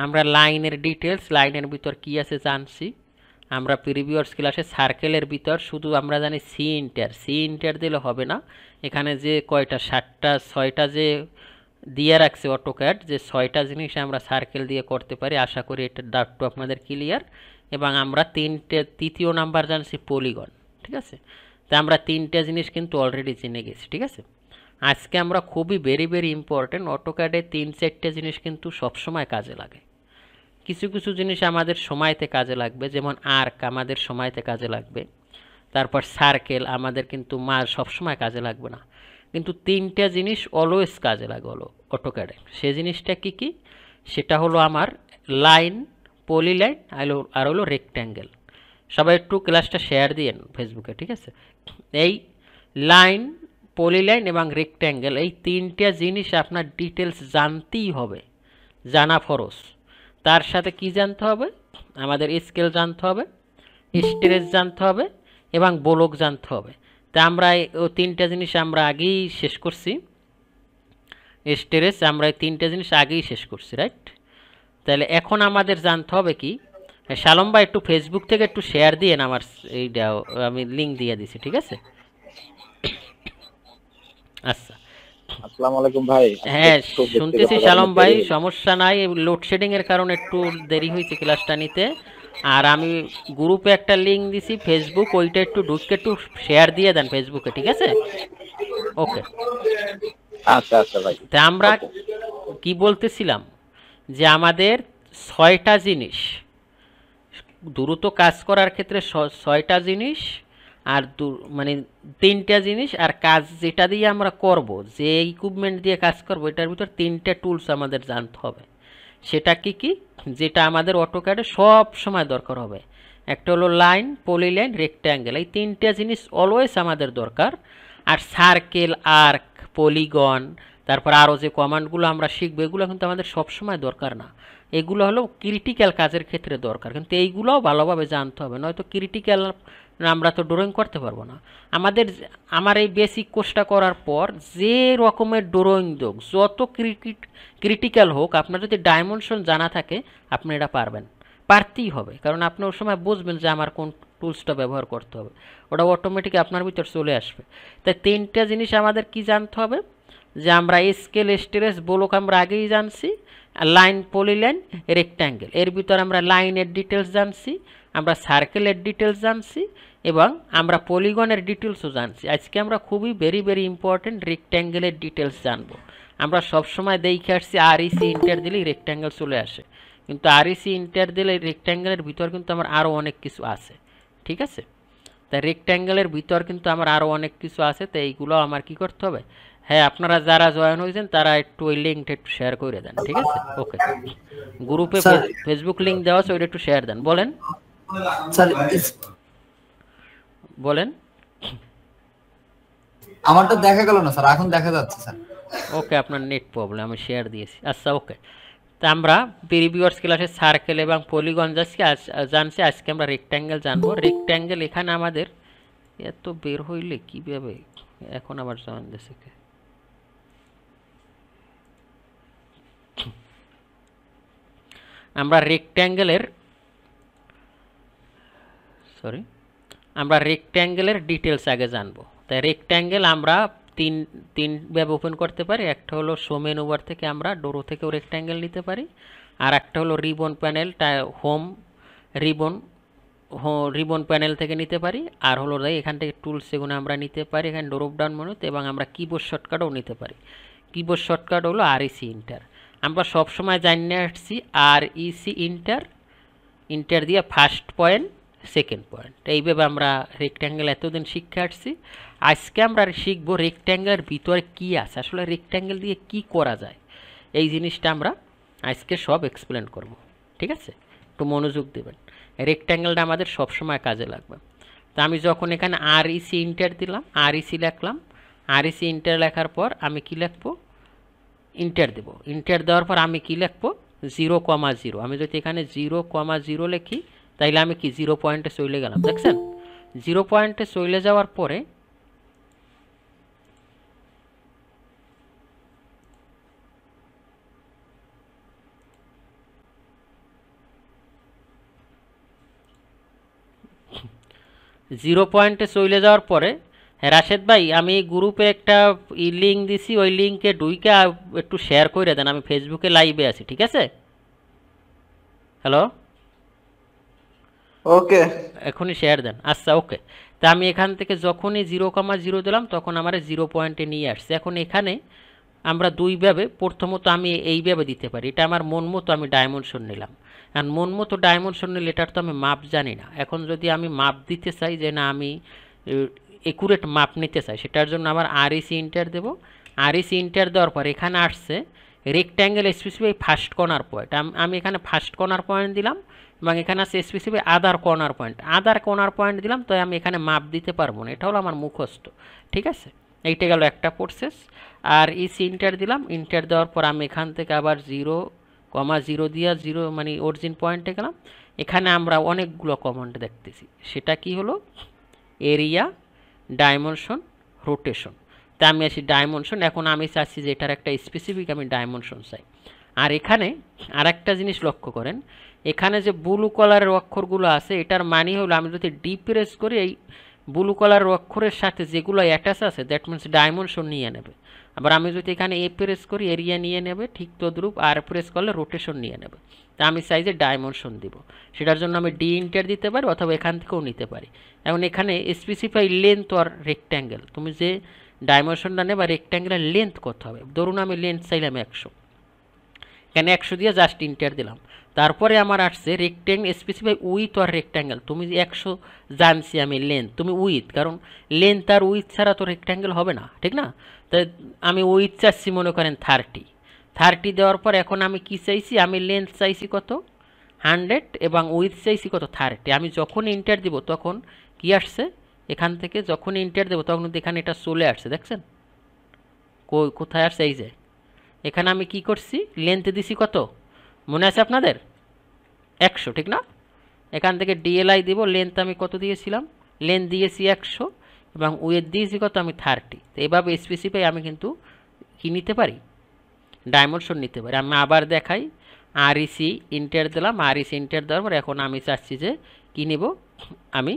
আমরা লাইনের ডিটেলস, লাইনের ভিতর কি আছে জানছি। আমরা প্রিভিয়াস ক্লাসে সার্কেলের ভিতর শুধু আমরা জানি সি ইন্টার দিলে হবে না, এখানে যে কয়টা 7টা 6টা যে দিয়ে রাখছে অটোক্যাড, যে 6টা জিনিস আমরা সার্কেল দিয়ে করতে পারি। আশা করি এটা ডাউটটা আপনাদের ক্লিয়ার। এবং আমরা তৃতীয় নাম্বার জানছি পলিগন, ঠিক আছে। তা আমরা 3টে জিনিস কিন্তু অলরেডি জেনে গেছি, ঠিক আছে। আজকে আমরা খুবই ভেরি ইম্পর্টেন্ট, অটোক্যাডে 3-4টে জিনিস কিন্তু সবসময় কাজে লাগে। কিছু কিছু জিনিস আমাদের সময়তে কাজে লাগবে, যেমন আর্ক আমাদের সময়তে কাজে লাগবে, তারপর সার্কেল আমাদের কিন্তু সবসময় কাজে লাগবে না, কিন্তু 3টে জিনিস অলওয়েজ কাজে লাগে হলো অটোক্যাডে। সে জিনিসটা কি কি? সেটা হলো আমার লাইন, পলিলাইন আর হলো রেক্ট্যাঙ্গেল। সবাই একটু ক্লাসটা শেয়ার দিয়েন ফেসবুকে, ঠিক আছে। এই লাইন, পলিলাইন এবং রেক্ট্যাঙ্গেল, এই 3টে জিনিস আপনার ডিটেলস জানতেই হবে, জানা ফরজ। তার সাথে কি জানতে হবে? আমাদের স্কেল জানতে হবে, স্ট্রেস জানতে হবে এবং বলক জানতে হবে। তা আমরা ও 3টে জিনিস আমরা আগেই শেষ করছি। স্ট্রেস আমরা এই 3টে জিনিস আগেই শেষ করছি, রাইট। তাহলে এখন আমাদের জানতে হবে কি, শালম ভাই একটু ফেসবুক থেকে একটু শেয়ার দিয়েন আমার এইটা, আমি লিঙ্ক দিয়ে দিছি, ঠিক আছে। আচ্ছা, আসসালামু আলাইকুম ভাই। হ্যাঁ শুনতেছি শালম ভাই, সমস্যা নাই, লোডশেডিং এর কারণে একটু দেরি হয়েছে ক্লাসটা নিতে। আর আমি গ্রুপে একটা লিঙ্ক দিছি ফেসবুক, ওইটা একটু ঢুকে একটু শেয়ার দিয়ে দেন ফেসবুকে, ঠিক আছে। ওকে, আচ্ছা আচ্ছা ভাই। তা আমরা কি বলতেছিলাম, যে আমাদের 6টা জিনিস দ্রুত কাজ করার ক্ষেত্রে, 6টা জিনিস আর মানে 3টে জিনিস, আর কাজ যেটা দিয়ে আমরা করব, যে ইকুইপমেন্ট দিয়ে কাজ করব, এটার ভিতর 3টে টুলস আমাদের জানতে হবে। সেটা কি কি? যেটা আমাদের অটোক্যাডে সব সময় দরকার হবে। একটা হলো লাইন, পলিলাইন, রেক্ট্যাঙ্গেল, এই 3টে জিনিস অলওয়েজ আমাদের দরকার। আর সার্কেল, আর্ক, পলিগন, তারপর আরও যে কমান্ডগুলো আমরা শিখবো, এগুলো কিন্তু আমাদের সবসময় দরকার না। এগুলো হলো ক্রিটিক্যাল কাজের ক্ষেত্রে দরকার, কিন্তু এইগুলোও ভালোভাবে জানতে হবে, নয়তো ক্রিটিক্যাল আমরা তো ড্রয়িং করতে পারবো না। আমার এই বেসিক কোর্সটা করার পর যে রকমের ড্রয়িং হোক, যত ক্রিটিক্যাল হোক, আপনার যদি ডাইমেনশন জানা থাকে আপনি এটা পারতেই হবে, কারণ আপনি ওই সময় বুঝবেন যে আমার কোন টুলসটা ব্যবহার করতে হবে, ওটা অটোমেটিক আপনার ভিতর চলে আসবে। তাই 3টে জিনিস আমাদের কি জানতে হবে, যে আমরা স্কেল, স্ট্রেস, বলক আমরা আগেই জানছি, লাইন, পলিলাইন, রেক্ট্যাঙ্গেল, এর ভিতর আমরা লাইনের ডিটেলস জানছি, আমরা সার্কেলের ডিটেলস জানছি এবং আমরা পলিগনের ডিটেলসও জানছি। আজকে আমরা খুবই ভেরি ইম্পর্টেন্ট রেক্ট্যাঙ্গেলের ডিটেলস জানবো। আমরা সবসময় দেখে আসছি আরইসি ইন্টার দিলেই রেক্ট্যাঙ্গেল চলে আসে, কিন্তু আরইসি ইন্টার দিলে রেক্ট্যাঙ্গেলের ভিতর কিন্তু আমার আরও অনেক কিছু আছে, ঠিক আছে। তাই রেক্ট্যাঙ্গেলের ভিতর কিন্তু আমার আরও অনেক কিছু আছে, তো এইগুলো আমার কি করতে হবে। হ্যাঁ, আপনারা যারা জয়েন হয়েছেন তারা একটু ওই লিঙ্কটা একটু শেয়ার করে দেন, ঠিক আছে। ওকে, গ্রুপে ফেসবুক লিঙ্ক দেওয়া আছে, ওইটা একটু শেয়ার দেন। বলেন স্যার, বলেন। আমারটা দেখা গেল না স্যার, এখন দেখা যাচ্ছে স্যার। ওকে, আপনার নেট প্রবলেম, আমি শেয়ার দিয়েছি। আচ্ছা ওকে, তা আমরা প্রিভিয়াস ক্লাসে সার্কেল এবং পলিগন জানছি, আজকে আমরা রেক্ট্যাঙ্গেল জানবো। রেক্ট্যাঙ্গেল এখানে আমাদের এত বের হইলে কিভাবে, এখন আবার জয়েন দিয়েছে কে? আমরা রেক্ট্যাঙ্গেলের ডিটেলস আগে জানবো। তাই রেক্ট্যাঙ্গেল আমরা তিনভাবে ওপেন করতে পারি। একটা হলো শো মেনু বার থেকে, আমরা ডোরো থেকেও রেক্ট্যাঙ্গেল নিতে পারি। আর একটা হলো ribbon panel, home ribbon panel থেকে নিতে পারি। আর হলো এখান থেকে টুলস, সেগুলো আমরা নিতে পারি এখানে ড্রপ ডাউন মেনুতে, এবং আমরা কিবোর্ড শর্টকাটও নিতে পারি। কিবোর্ড শর্টকাট হলো আরইসি ইন্টার। আমরা সবসময় জানিয়ে আসছি আরইসি ইন্টার দিয়ে ফার্স্ট পয়েন্ট, সেকেন্ড পয়েন্ট, এইভাবে আমরা রেক্ট্যাঙ্গেল এতদিন শিখে আসছি। আজকে আমরা শিখবো রেক্ট্যাঙ্গেলের ভিতরে কি আছে, আসলে রেক্ট্যাঙ্গেল দিয়ে কি করা যায়, এই জিনিসটা আমরা আজকে সব এক্সপ্লেন করব, ঠিক আছে। একটু মনোযোগ দেবেন, রেক্ট্যাঙ্গেলটা আমাদের সবসময় কাজে লাগবে। তো আমি যখন এখানে আরইসি ইন্টার দিলাম, আরইসি লিখলাম, আরইসি ইন্টার লেখার পর আমি কি লিখবো, ইন্টার দেব। ইন্টার দেওয়ার পর আমি কি লিখবো, 0,0। আমি যদি এখানে 0,0 লিখি, তাইলে আমি কি 0 পয়েন্টে চলে গেলাম, দেখছেন। 0 পয়েন্টে চলে যাওয়ার পরে জিরো পয়েন্টে চলে যাওয়ার পরে, হ্যাঁ রাশেদ ভাই, আমি গ্রুপে একটা লিঙ্ক দিছি, ওই লিঙ্কে ঢুইকা একটু শেয়ার করে দেন, আমি ফেসবুকে লাইভে আছি, ঠিক আছে? হ্যালো, ওকে এখনই শেয়ার দেন। আচ্ছা ওকে, তা আমি এখান থেকে যখনই 0,0 দিলাম তখন আমার 0 পয়েন্টে নিয়ে আসছে। এখন এখানে আমরা দুইভাবে, প্রথমত আমি এইভাবে দিতে পারি, এটা আমার মন মতো আমি ডাইমেনশন নিলাম। আর মন মতো ডাইমেনশন নিলে এটার তো আমি মাপ জানি না। এখন যদি আমি মাপ দিতে চাই যে না আমি একুরেট মাপ নিতে চাই, সেটার জন্য আবার আরইসি ইন্টার দেবো। আরইসি ইন্টার দেওয়ার পর এখানে আসছে rectangle specify first corner point, আমি এখানে ফার্স্ট কর্নার পয়েন্ট দিলাম, এবং এখানে আছে স্পেসিফাই আদার কর্নার পয়েন্ট, আদার কর্নার পয়েন্ট দিলাম। তো আমি এখানে মাপ দিতে পারবো না, এটা হলো আমার মুখস্থ, ঠিক আছে? এইটা গেল একটা প্রসেস। আর ইসি ইন্টার দিলাম, ইন্টার দেওয়ার পর আমি এখান থেকে আবার 0,0 দিয়া 0 মানে অরিজিন পয়েন্টে গেলাম। এখানে আমরা অনেকগুলো কমান্ড দেখতেছি, সেটা কি হলো এরিয়া, ডাইমেনশন, রোটেশন। তা আমি আসি ডাইমেনশন, এখন আমি চাচ্ছি যে এটার একটা স্পেসিফিক আমি ডাইমেনশন চাই। আর এখানে আর একটা জিনিস লক্ষ্য করেন, এখানে যে ব্লু কালারের অক্ষরগুলো আছে, এটার মানে হলো আমি যদি ডি প্রেস করি এই ব্লু কালারের অক্ষরের সাথে যেগুলো অ্যাটাচ আছে দ্যাট মিনস ডাইমেনশন নিয়ে নেবে। আবার আমি যদি এখানে এ প্রেস করি এরিয়া নিয়ে নেবে, ঠিক তদ্রূপ আর প্রেস করলে রোটেশন নিয়ে নেবে। তা আমি চাই যে ডাইমেনশন দিব, সেটার জন্য আমি ডি ইন্টার দিতে পারি অথবা এখান থেকেও নিতে পারি। এখন এখানে স্পেসিফাই লেন্থ আর রেক্ট্যাঙ্গেল, তুমি যে ডাইমেনশনটা নেবা রেক্ট্যাঙ্গেলের লেন্থ কত হবে। ধরুন আমি লেন্থ চাইলাম 100, এখানে 100 দিয়ে জাস্ট ইন্টার দিলাম। তারপরে আমার আসছে রেক্ট্যাঙ্গেল স্পেসিফাই উইথ আর রেক্ট্যাঙ্গেল, তুমি 100 জানছি আমি লেন্থ, তুমি উইথ, কারণ লেন্থ আর উইথ ছাড়া তো রেক্ট্যাঙ্গেল হবে না, ঠিক না? তাই আমি উইথ চাচ্ছি মনে করেন 30 দেওয়ার পর এখন আমি কি চাইছি, আমি লেন্থ চাইছি কত 100 এবং উইথ চাইছি কত 30। আমি যখন ইন্টার দিব তখন কি আসছে, এখান থেকে যখন ইন্টার দেবো তখন এখানে এটা চলে আসছে, দেখছেন কোথায় আসছে, এই যে এখানে আমি কি করছি লেন্থ দিছি কত মনে আছে আপনাদের 100, ঠিক না? এখান থেকে ডিএলআই দিব, লেন্থ আমি কত দিয়েছিলাম, লেন্থ দিয়েছি 100 এবং উইথ দিয়েছি কত আমি 30। তো এইভাবে স্পেসিফাই আমি কিন্তু কি নিতে পারি, ডাইমেনশন নিতে পারি। আমি আবার দেখাই, আরইসি ইন্টার দিলাম, আরইসি ইন্টার দেওয়ার পর এখন আমি চাচ্ছি যে কী নেব, আমি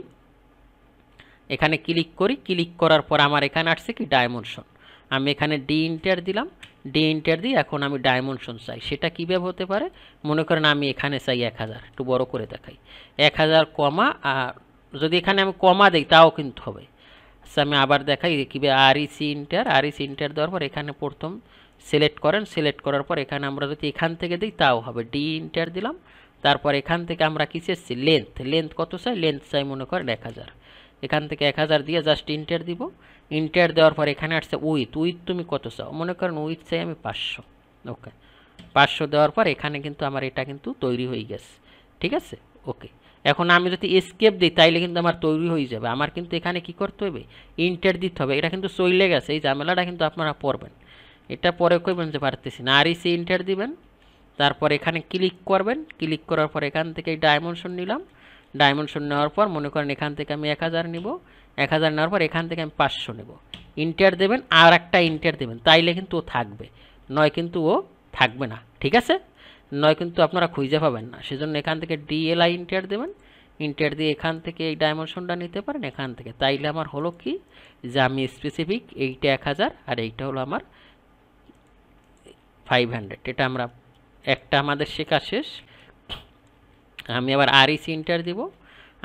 এখানে ক্লিক করি, ক্লিক করার পর আমার এখানে আসছে কি ডাইমেনশন, আমি এখানে ডি ইন্টার দিলাম, ডি ইন্টার দিয়ে এখন আমি ডাইমেনশন চাই। সেটা কীভাবে হতে পারে, মনে করেন আমি এখানে চাই 1000, একটু বড় করে দেখাই, 1000 কমা, যদি এখানে আমি কমা দিই তাও কিন্তু হবে। আচ্ছা আমি আবার দেখাই কীভাবে, আরইসি ইন্টার দেওয়ার পর এখানে প্রথম সিলেক্ট করেন, সিলেক্ট করার পর এখানে আমরা যদি এখান থেকে দিই তাও হবে, ডি ইন্টার দিলাম। তারপর এখান থেকে আমরা কী চাইছি লেন্থ কত চাই, লেন্থ চাই মনে করেন 1000, এখান থেকে 1000 দিয়ে জাস্ট ইন্টার দিব। ইন্টার দেওয়ার পর এখানে আসছে উইথ তুমি কত চাও, মনে করেন উইথ চাই আমি 500, ওকে 500 দেওয়ার পর এখানে কিন্তু আমার এটা কিন্তু তৈরি হয়ে গেছে, ঠিক আছে ওকে। এখন আমি যদি এসকেপ দিই তাইলে কিন্তু আমার তৈরি হয়ে যাবে, আমার কিন্তু এখানে কি করতে হবে ইন্টার দিতে হবে। এটা কিন্তু চলে গেছে, এই ঝামেলাটা কিন্তু আপনারা পড়বেন, এটা পরে কই বলতে পারতেছি না। আর ইসি ইন্টার দিবেন, তারপর এখানে ক্লিক করবেন, ক্লিক করার পর এখান থেকে ডাইমেনশন নিলাম, ডাইমেনশন নেওয়ার পর মনে করেন এখান থেকে আমি 1000 নিব, 1000 নেওয়ার পর এখান থেকে আমি 500 নেব, ইন্টার দেবেন আর একটা ইন্টার দেবেন, তাইলে কিন্তু ও থাকবে, নয় কিন্তু ও থাকবে না, ঠিক আছে? নয় কিন্তু আপনারা খুঁজে পাবেন না। সেজন্য এখান থেকে ডিএলআই ইন্টার দেবেন, ইন্টার দিয়ে এখান থেকে এই ডাইমেনশনটা নিতে পারেন এখান থেকে, তাইলে আমার হলো কি যে আমি স্পেসিফিক এইটা 1000 আর এইটা হলো আমার 500, এটা আমরা একটা আমাদের শেখা শেষ। আমি আবার আরইসি ইন্টার দিব,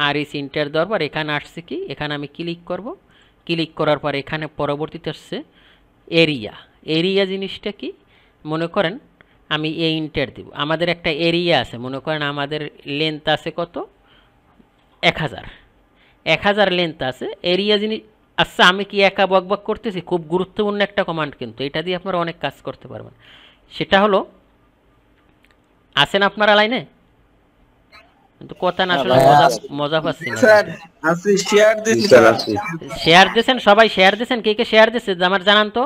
আরইসি ইন্টার দেওয়ার পর এখানে আসছে কি, এখানে আমি ক্লিক করব, ক্লিক করার পর এখানে পরবর্তীতে আসছে এরিয়া জিনিসটা কি, মনে করেন আমি এ ইন্টার দিব, আমাদের একটা এরিয়া আছে, মনে করেন আমাদের লেন্থ আছে কত 1000 লেন্থ আছে, এরিয়া জিনিস। আচ্ছা আমি কি একা বকবক করতেছি, খুব গুরুত্বপূর্ণ একটা কমান্ড কিন্তু, এটা দিয়ে আপনারা অনেক কাজ করতে পারবেন। সেটা হলো, আছেন আপনারা লাইনে, কিন্তু কথা না আসলে মজা পাচ্ছি না। শেয়ার দিয়েছেন সবাই, শেয়ার দিয়েছেন, কে কে শেয়ার দিয়েছে আমার জানান তো।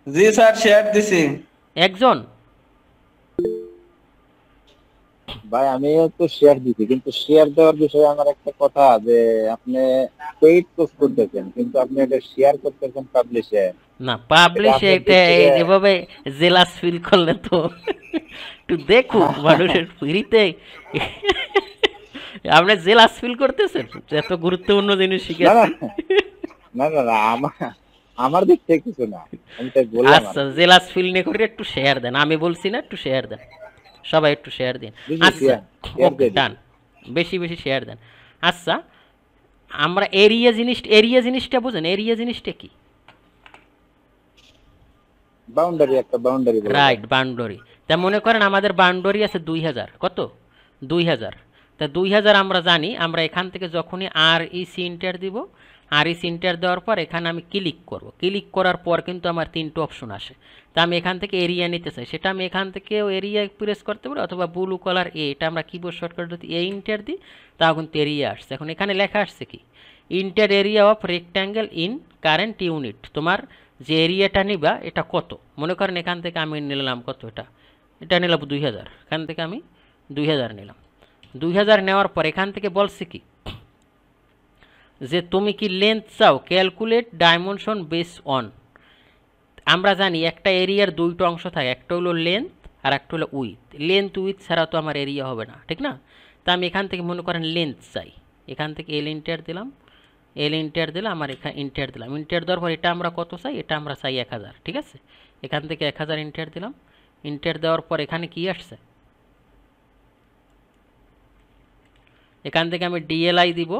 জি স্যার শেয়ার দিছি একজন, ভাই আমি তো শেয়ার দিছি, কিন্তু শেয়ার দেওয়ার বিষয়ে আমার একটা কথা, যে আপনি পেইড পোস্ট করতেছেন কিন্তু আপনি এটা শেয়ার করতেছেন পাবলিশে না পাবলিশ, এটা এভাবে জেলাস ফিল করলে তো একটু দেখুন মানুষের ফ্রিতে আপনি জেলাস ফিল করতেছেন এত গুরুত্বপূর্ণ জিনিস না শিখেছেন? না আমার দিক থেকে কিছু না, আমি তাই বললাম আর আচ্ছা, কি। জেলাস ফিল নিয়ে করে একটু শেয়ার দেন, আমি বলছি না, একটু শেয়ার দেন, সবাই একটু শেয়ার দিন। দিদি আচ্ছা, শেয়ার ওকে দিয়ে ডান, দিচ্ছি। বেশি বেশি শেয়ার দেন। আচ্ছা, আমরা এরিয়া জিনিসটা বুঝেন? এরিয়া জিনিসটা কি? বাউন্ডারি, একটা বাউন্ডারি বলা যায়। Right, boundary. তা মনে করেন আমাদের বাউন্ডারি আছে 2000, কত? 2000। তা 2000 আমরা জানি, আমরা এখান থেকে যখনই আর ইসি ইন্টার দিব, আর ইসি ইন্টার দেওয়ার পর এখানে আমি ক্লিক করব, ক্লিক করার পর কিন্তু আমার 3টা অপশন আসে। তা আমি এখান থেকে এরিয়া নিতে চাই, সেটা আমি এখান থেকে এরিয়া প্রেস করতে পারি, অথবা ব্লু কালার এটা আমরা কিবোর্ড শর্টকাট যদি এ ইন্টার দিই, তাও কিন্তু এরিয়া আসছে। এখন এখানে লেখা আসছে কি, inter area of rectangle in current unit. তোমার যে এরিয়াটা নিবা এটা কত? মনে করেন এখান থেকে আমি নিলাম কত, এটা নিলাম 2000, এখান থেকে আমি 2000 নিলাম। 2000 নেওয়ার পর এখান থেকে বলছে কি, যে তুমি কি লেন্থ চাও, ক্যালকুলেট ডাইমেনশন বেস অন। আমরা জানি একটা এরিয়ার 2টা অংশ থাকে, একটা হলো লেন্থ আর একটা হলো উইথ। লেন্থ উইথ ছাড়া তো আমার এরিয়া হবে না, ঠিক না? তা আমি এখান থেকে মনে করেন লেন্থ চাই, এখান থেকে এল ইন্টার দিলাম, এল ইন্টার দিলাম, আমার এখানে ইন্টার দিলাম। ইন্টার দেওয়ার পর এটা আমরা কত চাই, এটা আমরা চাই 1000, ঠিক আছে? এখান থেকে 1000 ইন্টার দিলাম। ইন্টার দেওয়ার পর এখানে কি আসছে, এখান থেকে আমি ডিএলআই দিব।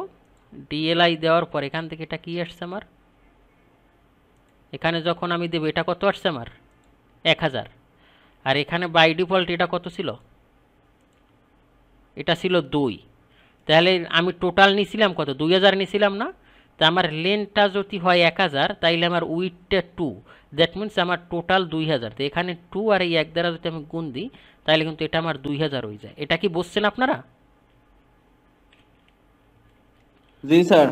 ডিএলআই দেওয়ার পর এখান থেকে এটা কি আসছে আমার, এখানে যখন আমি দেব এটা কত আসছে আমার, 1000। আর এখানে বাই ডিফল্ট এটা কত ছিল, এটা ছিল 2। তাহলে আমি টোটাল নিছিলাম কত, 2000 নিছিলাম না? তা আমার লেন্থটা যদি হয় 1000, তাইলে আমার উইথটা 2, দ্যাট মিনস আমার টোটাল 2000। তো এখানে 2 আর এই 1 দ্বারা যদি আমি গুণ দিই, তাহলে কিন্তু এটা আমার 2000 হয়ে যায়। এটা কি বুঝছেন আপনারা? জি স্যার।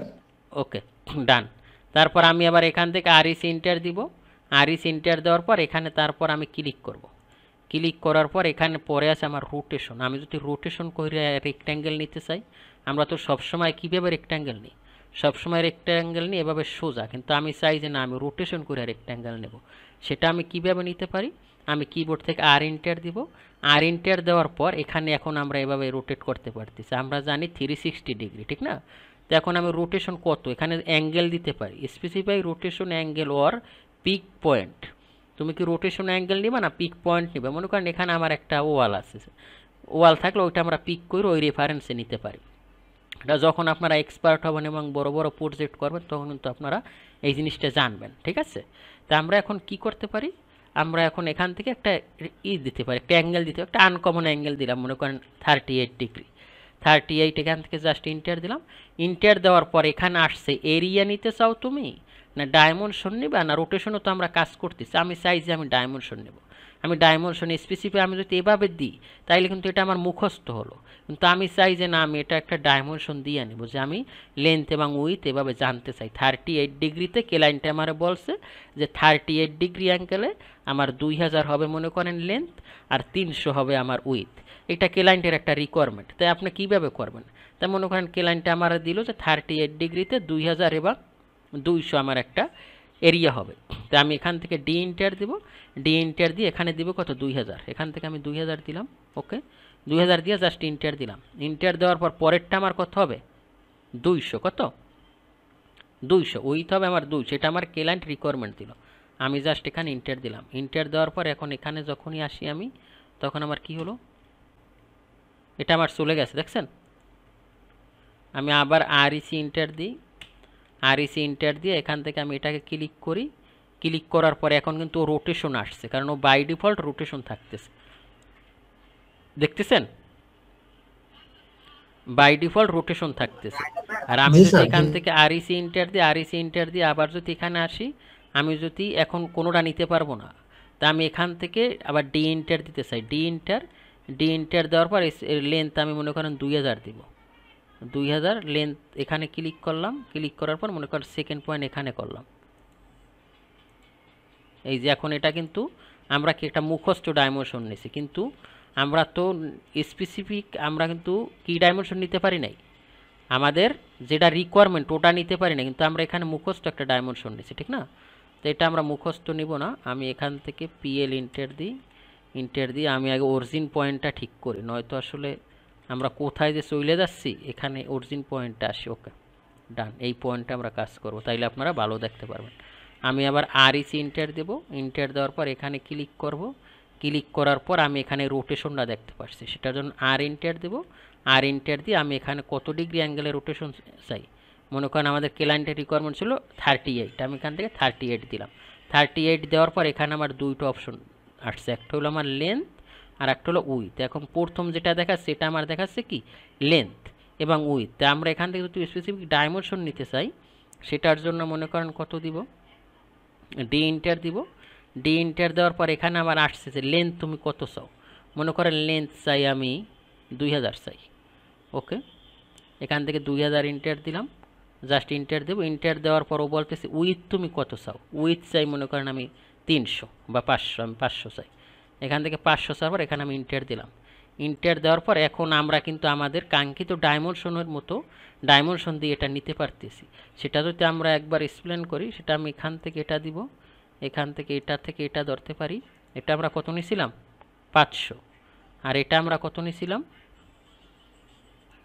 ওকে, ডান। তারপর আমি আবার এখান থেকে আরইসি ইন্টার দিব। আরইসি ইন্টার দেওয়ার পর এখানে তারপর আমি ক্লিক করব। ক্লিক করার পর এখানে পরে আছে আমার রোটেশন। আমি যদি রোটেশন করে রেক্ট্যাঙ্গেল নিতে চাই, আমরা তো সবসময় কীভাবে রেক্ট্যাঙ্গেল নিই, সবসময় রেক্ট্যাঙ্গেল নিই এভাবে সোজা, কিন্তু আমি চাই যে না, আমি রোটেশন করে রেক্ট্যাঙ্গেল নেব। সেটা আমি কীভাবে নিতে পারি, আমি কিবোর্ড থেকে আর ইন্টার দিব। আর ইন্টার দেওয়ার পর এখানে এখন আমরা এভাবে রোটেট করতে পারতেছি। আমরা জানি 360 ডিগ্রি, ঠিক না? তো এখন আমি রোটেশন কত, এখানে অ্যাঙ্গেল দিতে পারি, specify rotation angle or pick point. তুমি কি রোটেশন অ্যাঙ্গেল নিবা না পিক পয়েন্ট নিবে? মনে করেন এখানে আমার একটা ওয়াল আছে, ওয়াল থাকলে ওইটা আমরা পিক করে ওই রেফারেন্সে নিতে পারি। এটা যখন আপনারা এক্সপার্ট হবেন এবং বড় বড় প্রজেক্ট করবেন, তখন কিন্তু আপনারা এই জিনিসটা জানবেন, ঠিক আছে? তা আমরা এখন কি করতে পারি, আমরা এখন এখান থেকে একটা দিতে পারি, একটা অ্যাঙ্গেল দিতে পারি, একটা আনকমন অ্যাঙ্গেল দিলাম, মনে করেন 38 ডিগ্রি। 38 এখান থেকে জাস্ট ইন্টার দিলাম। ইন্টার দেওয়ার পর এখানে আসছে এরিয়া নিতে চাও তুমি না ডাইমেনশন নিবা না রোটেশনও তো আমরা কাজ করতেছি, আমি চাই যে আমি ডাইমেনশন নেব। আমি ডাইমেনশন স্পেসিফাই আমি যদি এভাবে দিই, তাইলে কিন্তু এটা আমার মুখস্থ হলো। কিন্তু আমি চাই যে না, আমি এটা একটা ডাইমেনশন দিয়ে নেব, যে আমি লেন্থ এবং উইথ এভাবে জানতে চাই। 38 ডিগ্রিতে ক্লায়েন্টে আমার বলছে যে 38 ডিগ্রি অ্যাঙ্গেলে আমার 2000 হবে মনে করেন লেন্থ, আর 300 হবে আমার উইথ। এটা ক্লায়েন্টের একটা রিকোয়ারমেন্ট। তাই আপনি কীভাবে করবেন? তাই মনে করেন ক্লায়েন্টে আমার দিল যে 38 ডিগ্রিতে 2000 এবং 200 আমার একটা এরিয়া হবে। তো আমি এখান থেকে ডি ইন্টার দিব। ডি ইন্টার দিয়ে এখানে দিব কত, 2000। এখান থেকে আমি 2000 দিলাম। ওকে, 2000 দিয়ে জাস্ট ইন্টার দিলাম। ইন্টার দেওয়ার পর পরেরটা আমার কত হবে, 200। কত, 200 উইথ হবে আমার 200। এটা আমার ক্লায়েন্ট রিকোয়ারমেন্ট দিল, আমি জাস্ট এখানে ইন্টার দিলাম। ইন্টার দেওয়ার পর এখন এখানে যখনই আসি আমি, তখন আমার কি হলো, এটা আমার চলে গেছে, দেখছেন? আমি আবার আরইসি ইন্টার দিই। আরইসি ইন্টার দিয়ে এখান থেকে আমি এটাকে ক্লিক করি। ক্লিক করার পরে এখন কিন্তু রোটেশন আসছে, কারণ ও বাই ডিফল্ট রোটেশন থাকতেছে, দেখতেছেন? বাই ডিফল্ট রোটেশন থাকতেছে। আর আমি যদি এখান থেকে আরইসি ইন্টার দিই, আরইসি ইন্টার দিয়ে আবার যদি এখানে আসি, আমি যদি এখন কোনোটা নিতে পারবো না, তা আমি এখান থেকে আবার ডি ইন্টার দিতে চাই। ডি ইন্টার দেওয়ার পর লেন্থ আমি মনে করেন 2000 দিব। 2000 লেন্থ এখানে ক্লিক করলাম। ক্লিক করার পর মনে করেন সেকেন্ড পয়েন্ট এখানে করলাম। এই যে এখন এটা কিন্তু আমরা কি একটা মুখস্থ ডাইমেনশন নিছি, কিন্তু আমরা তো স্পেসিফিক আমরা কিন্তু কি ডাইমেনশন নিতে পারি নাই, আমাদের যেটা রিকোয়ারমেন্ট ওটা নিতে পারি না, কিন্তু আমরা এখানে মুখস্থ একটা ডাইমেনশন নিছি, ঠিক না? তো এটা আমরা মুখস্থ নিব না। আমি এখান থেকে পিএল ইন্টার দিই। ইন্টার দিয়ে আমি আগে অরিজিন পয়েন্টটা ঠিক করি, নয়তো আসলে আমরা কোথায় যে চলে যাচ্ছি, এখানে অরিজিন পয়েন্টটা আসি। ওকে, ডান। এই পয়েন্টটা আমরা কাজ করব, তাইলে আপনারা ভালো দেখতে পারবেন। আমি আবার আরইসি ইন্টার দেব। ইন্টার দেওয়ার পর এখানে ক্লিক করব। ক্লিক করার পর আমি এখানে রোটেশনটা দেখতে পাচ্ছি, সেটার জন্য আর ইন্টার দেব। আর ইন্টার দিয়ে আমি এখানে কত ডিগ্রি অ্যাঙ্গেলে রোটেশন চাই, মনে করেন আমাদের ক্লায়েন্টের রিকোয়ারমেন্ট ছিল 38, আমি এখান থেকে 38 দিলাম। 38 দেওয়ার পর এখানে আমার দুইটা অপশন আসছে, একটা হলো আমার লেন্থ আর একটা হলো উইথ। এখন প্রথম যেটা দেখাচ্ছে সেটা আমার দেখাচ্ছে কি লেন্থ এবং উইথ। তা আমরা এখান থেকে যদি স্পেসিফিক ডাইমেনশন নিতে চাই, সেটার জন্য মনে করেন কত দিব, ডি ইন্টার দিব। ডি ইন্টার দেওয়ার পর এখানে আমার আসছে যে লেন্থ তুমি কত চাও, মনে করেন লেন্থ চাই আমি 2000 চাই। ওকে, এখান থেকে 2000 ইন্টার দিলাম, জাস্ট ইন্টার দেবো। ইন্টার দেওয়ার পর ও বলতেছে উইথ তুমি কত চাও, উইথ চাই মনে করেন আমি 300 বা 500, আমি 500 চাই। এখান থেকে 500 চাওয়ার পর এখানে আমি ইন্টার দিলাম। ইন্টার দেওয়ার পর এখন আমরা কিন্তু আমাদের কাঙ্ক্ষিত ডাইমেনশনের মতো ডাইমেনশন দিয়ে এটা নিতে পারতেছি। সেটা যদি আমরা একবার এক্সপ্লেন করি, সেটা আমি এখান থেকে এটা দিব, এখান থেকে এটা ধরতে পারি। এটা আমরা কত নিয়েছিলাম 500, আর এটা আমরা কত নিয়েছিলাম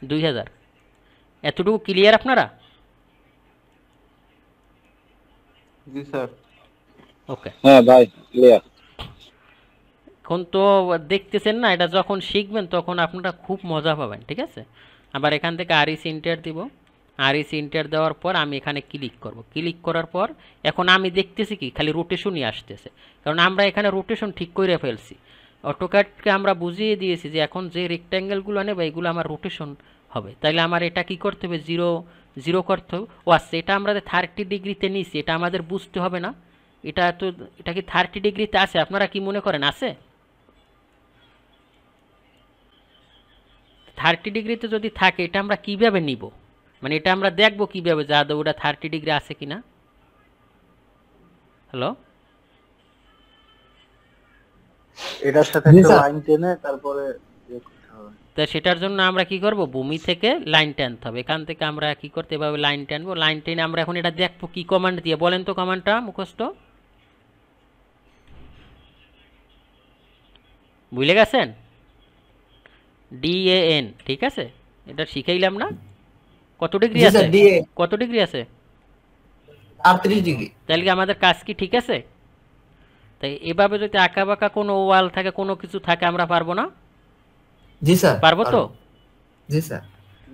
2000। এতটুকু ক্লিয়ার আপনারা? জি স্যার। ওকে, হ্যাঁ ভাই ক্লিয়ার। এখন তো দেখতেছেন না, এটা যখন শিখবেন তখন আপনারা খুব মজা পাবেন, ঠিক আছে। আবার এখান থেকে আরইসি ইন্টার দিব। আরইসি ইন্টার দেওয়ার পর আমি এখানে ক্লিক করব। ক্লিক করার পর এখন আমি দেখতেছি কি খালি রোটেশনই আসতেছে, কারণ আমরা এখানে রোটেশন ঠিক করে ফেলছি। অটোক্যাডকে আমরা বুঝিয়ে দিয়েছি যে এখন যে রেক্ট্যাঙ্গেলগুলো নেবে এগুলো আমার রোটেশন হবে, তাইলে আমার এটা কি করতে হবে, 0 করতে হবে। ও আচ্ছা, এটা আমরা 30 ডিগ্রিতে নিয়েছি, এটা আমাদের বুঝতে হবে না। এটা কি 30 ডিগ্রিতে আছে, আপনারা কি মনে করেন আছে? 30 ডিগ্রিতে যদি থাকে এটা আমরা কিভাবে নিব, মানে এটা আমরা দেখবো কিভাবে যে আদৌ ওটা 30 ডিগ্রি আছে কিনা। হ্যালো, এটার সাথে জি একটা স্যার। লাইন টেনে তারপরে ইয়ে করতে হবে। তা সেটার জন্য আমরা কি করব, ভূমি থেকে লাইন টানতে হবে। এখান থেকে আমরা কি করতে, এভাবে লাইন টানবো। লাইন টেনে আমরা এখন এটা দেখবো কি কমান্ড দিয়ে, বলেন তো কমান্ডটা মুখস্থ ভুলে গেছেন? DAN, ঠিক আছে, এটা শিখাইলাম না। কত ডিগ্রি জি আছে, স্যার, ডিএ কত ডিগ্রি আছে, 38 ডিগ্রি। তাহলে কি আমাদের কাজ কি ঠিক আছে? তাই এভাবে যদি আঁকা বাঁকা কোনো ওয়াল থাকে, কোনো কিছু থাকে, আমরা পারবো না? জি স্যার, পারবো তো? জি স্যার।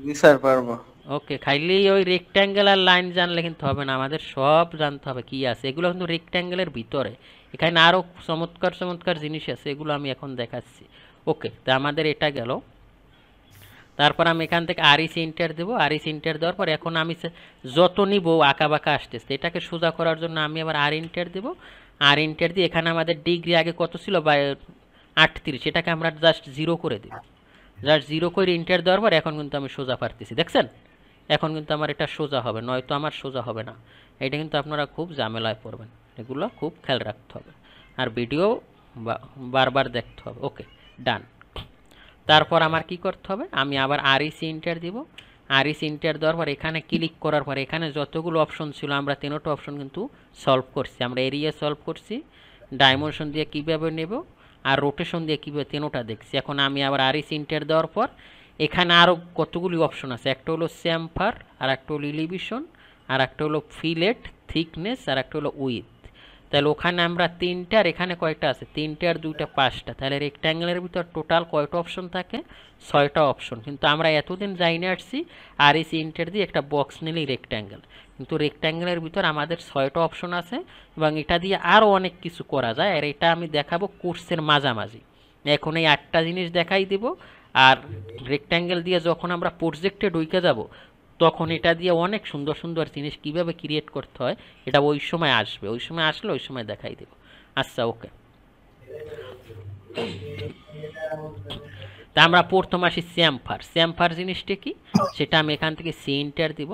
জি স্যার পারবো। ওকে, খাইলেই ওই রেক্ট্যাঙ্গেল আর লাইন জানলে কিন্তু হবে না, আমাদের সব জানতে হবে কি আছে। এগুলো কিন্তু রেক্ট্যাঙ্গেলের ভিতরে, এখানে আরও চমৎকার চমৎকার জিনিস আছে, এগুলো আমি এখন দেখাচ্ছি। ওকে, তা আমাদের এটা গেল। তারপর আমি এখান থেকে আরইসি ইন্টার দেবো। আরইসি ইন্টার দেওয়ার পর এখন আমি যত নিব আঁকা বাঁকা আসতেছে, এটাকে সোজা করার জন্য আমি আবার আর ইন্টার দেবো। আর ইন্টার দিয়ে এখানে আমাদের ডিগ্রি আগে কত ছিল, 38, সেটাকে আমরা জাস্ট 0 করে দেব। জাস্ট 0 করে ইন্টার দেওয়ার পর এখন কিন্তু আমি সোজা পারতেছি, দেখছেন? এখন কিন্তু আমার এটা সোজা হবে, নয়তো আমার সোজা হবে না। এটা কিন্তু আপনারা খুব ঝামেলায় পড়বেন, এগুলো খুব খেয়াল রাখতে হবে, আর ভিডিও বারবার দেখতে হবে। ওকে, ডান। তারপর আমার কি করতে হবে, আমি আবার আরইসি ইন্টার দিব। আরইসি ইন্টার দেওয়ার পর এখানে ক্লিক করার পর এখানে যতগুলো অপশন ছিল আমরা 3টা অপশন কিন্তু সলভ করছি। আমরা এরিয়া সলভ করছি, ডাইমেনশন দিয়ে কীভাবে নেব, আর রোটেশন দিয়ে কীভাবে, 3টা দেখছি। এখন আমি আবার আরইসি ইন্টার দেওয়ার পর এখানে আরও কতগুলি অপশন আছে, একটা হলো চ্যাম্পার, আর একটা হলো এলিভেশন, আর একটা হলো ফিলেট থিকনেস, আর একটা হলো উইথ। তাহলে ওখানে আমরা 3টা, আর এখানে কয়টা আছে, 3টে আর 2টা 5টা। তাহলে রেক্ট্যাঙ্গেলের ভিতর টোটাল কয়টা অপশন থাকে, 6টা অপশন। কিন্তু আমরা এতদিন জানিয়ে আসছি আরইসি ইন্টার দিয়ে একটা বক্স নিলেই রেক্ট্যাঙ্গেল, কিন্তু রেক্ট্যাঙ্গেলের ভিতর আমাদের 6টা অপশন আছে, এবং এটা দিয়ে আরও অনেক কিছু করা যায়। আর এটা আমি দেখাবো কোর্সের মাঝামাঝি। এখন এই 8টা জিনিস দেখাই দিব, আর রেক্ট্যাঙ্গেল দিয়ে যখন আমরা প্রজেক্টে ঢুকে যাব তখন এটা দিয়ে অনেক সুন্দর সুন্দর জিনিস কিভাবে ক্রিয়েট করতে হয় এটা ওই সময় আসবে, ওই সময় আসলে ওই সময় দেখাই দেব। আচ্ছা, ওকে। তা আমরা প্রথম আসি চ্যাম্পার। চ্যাম্পার জিনিসটা কি সেটা আমি এখান থেকে সি ইন্টার দিব।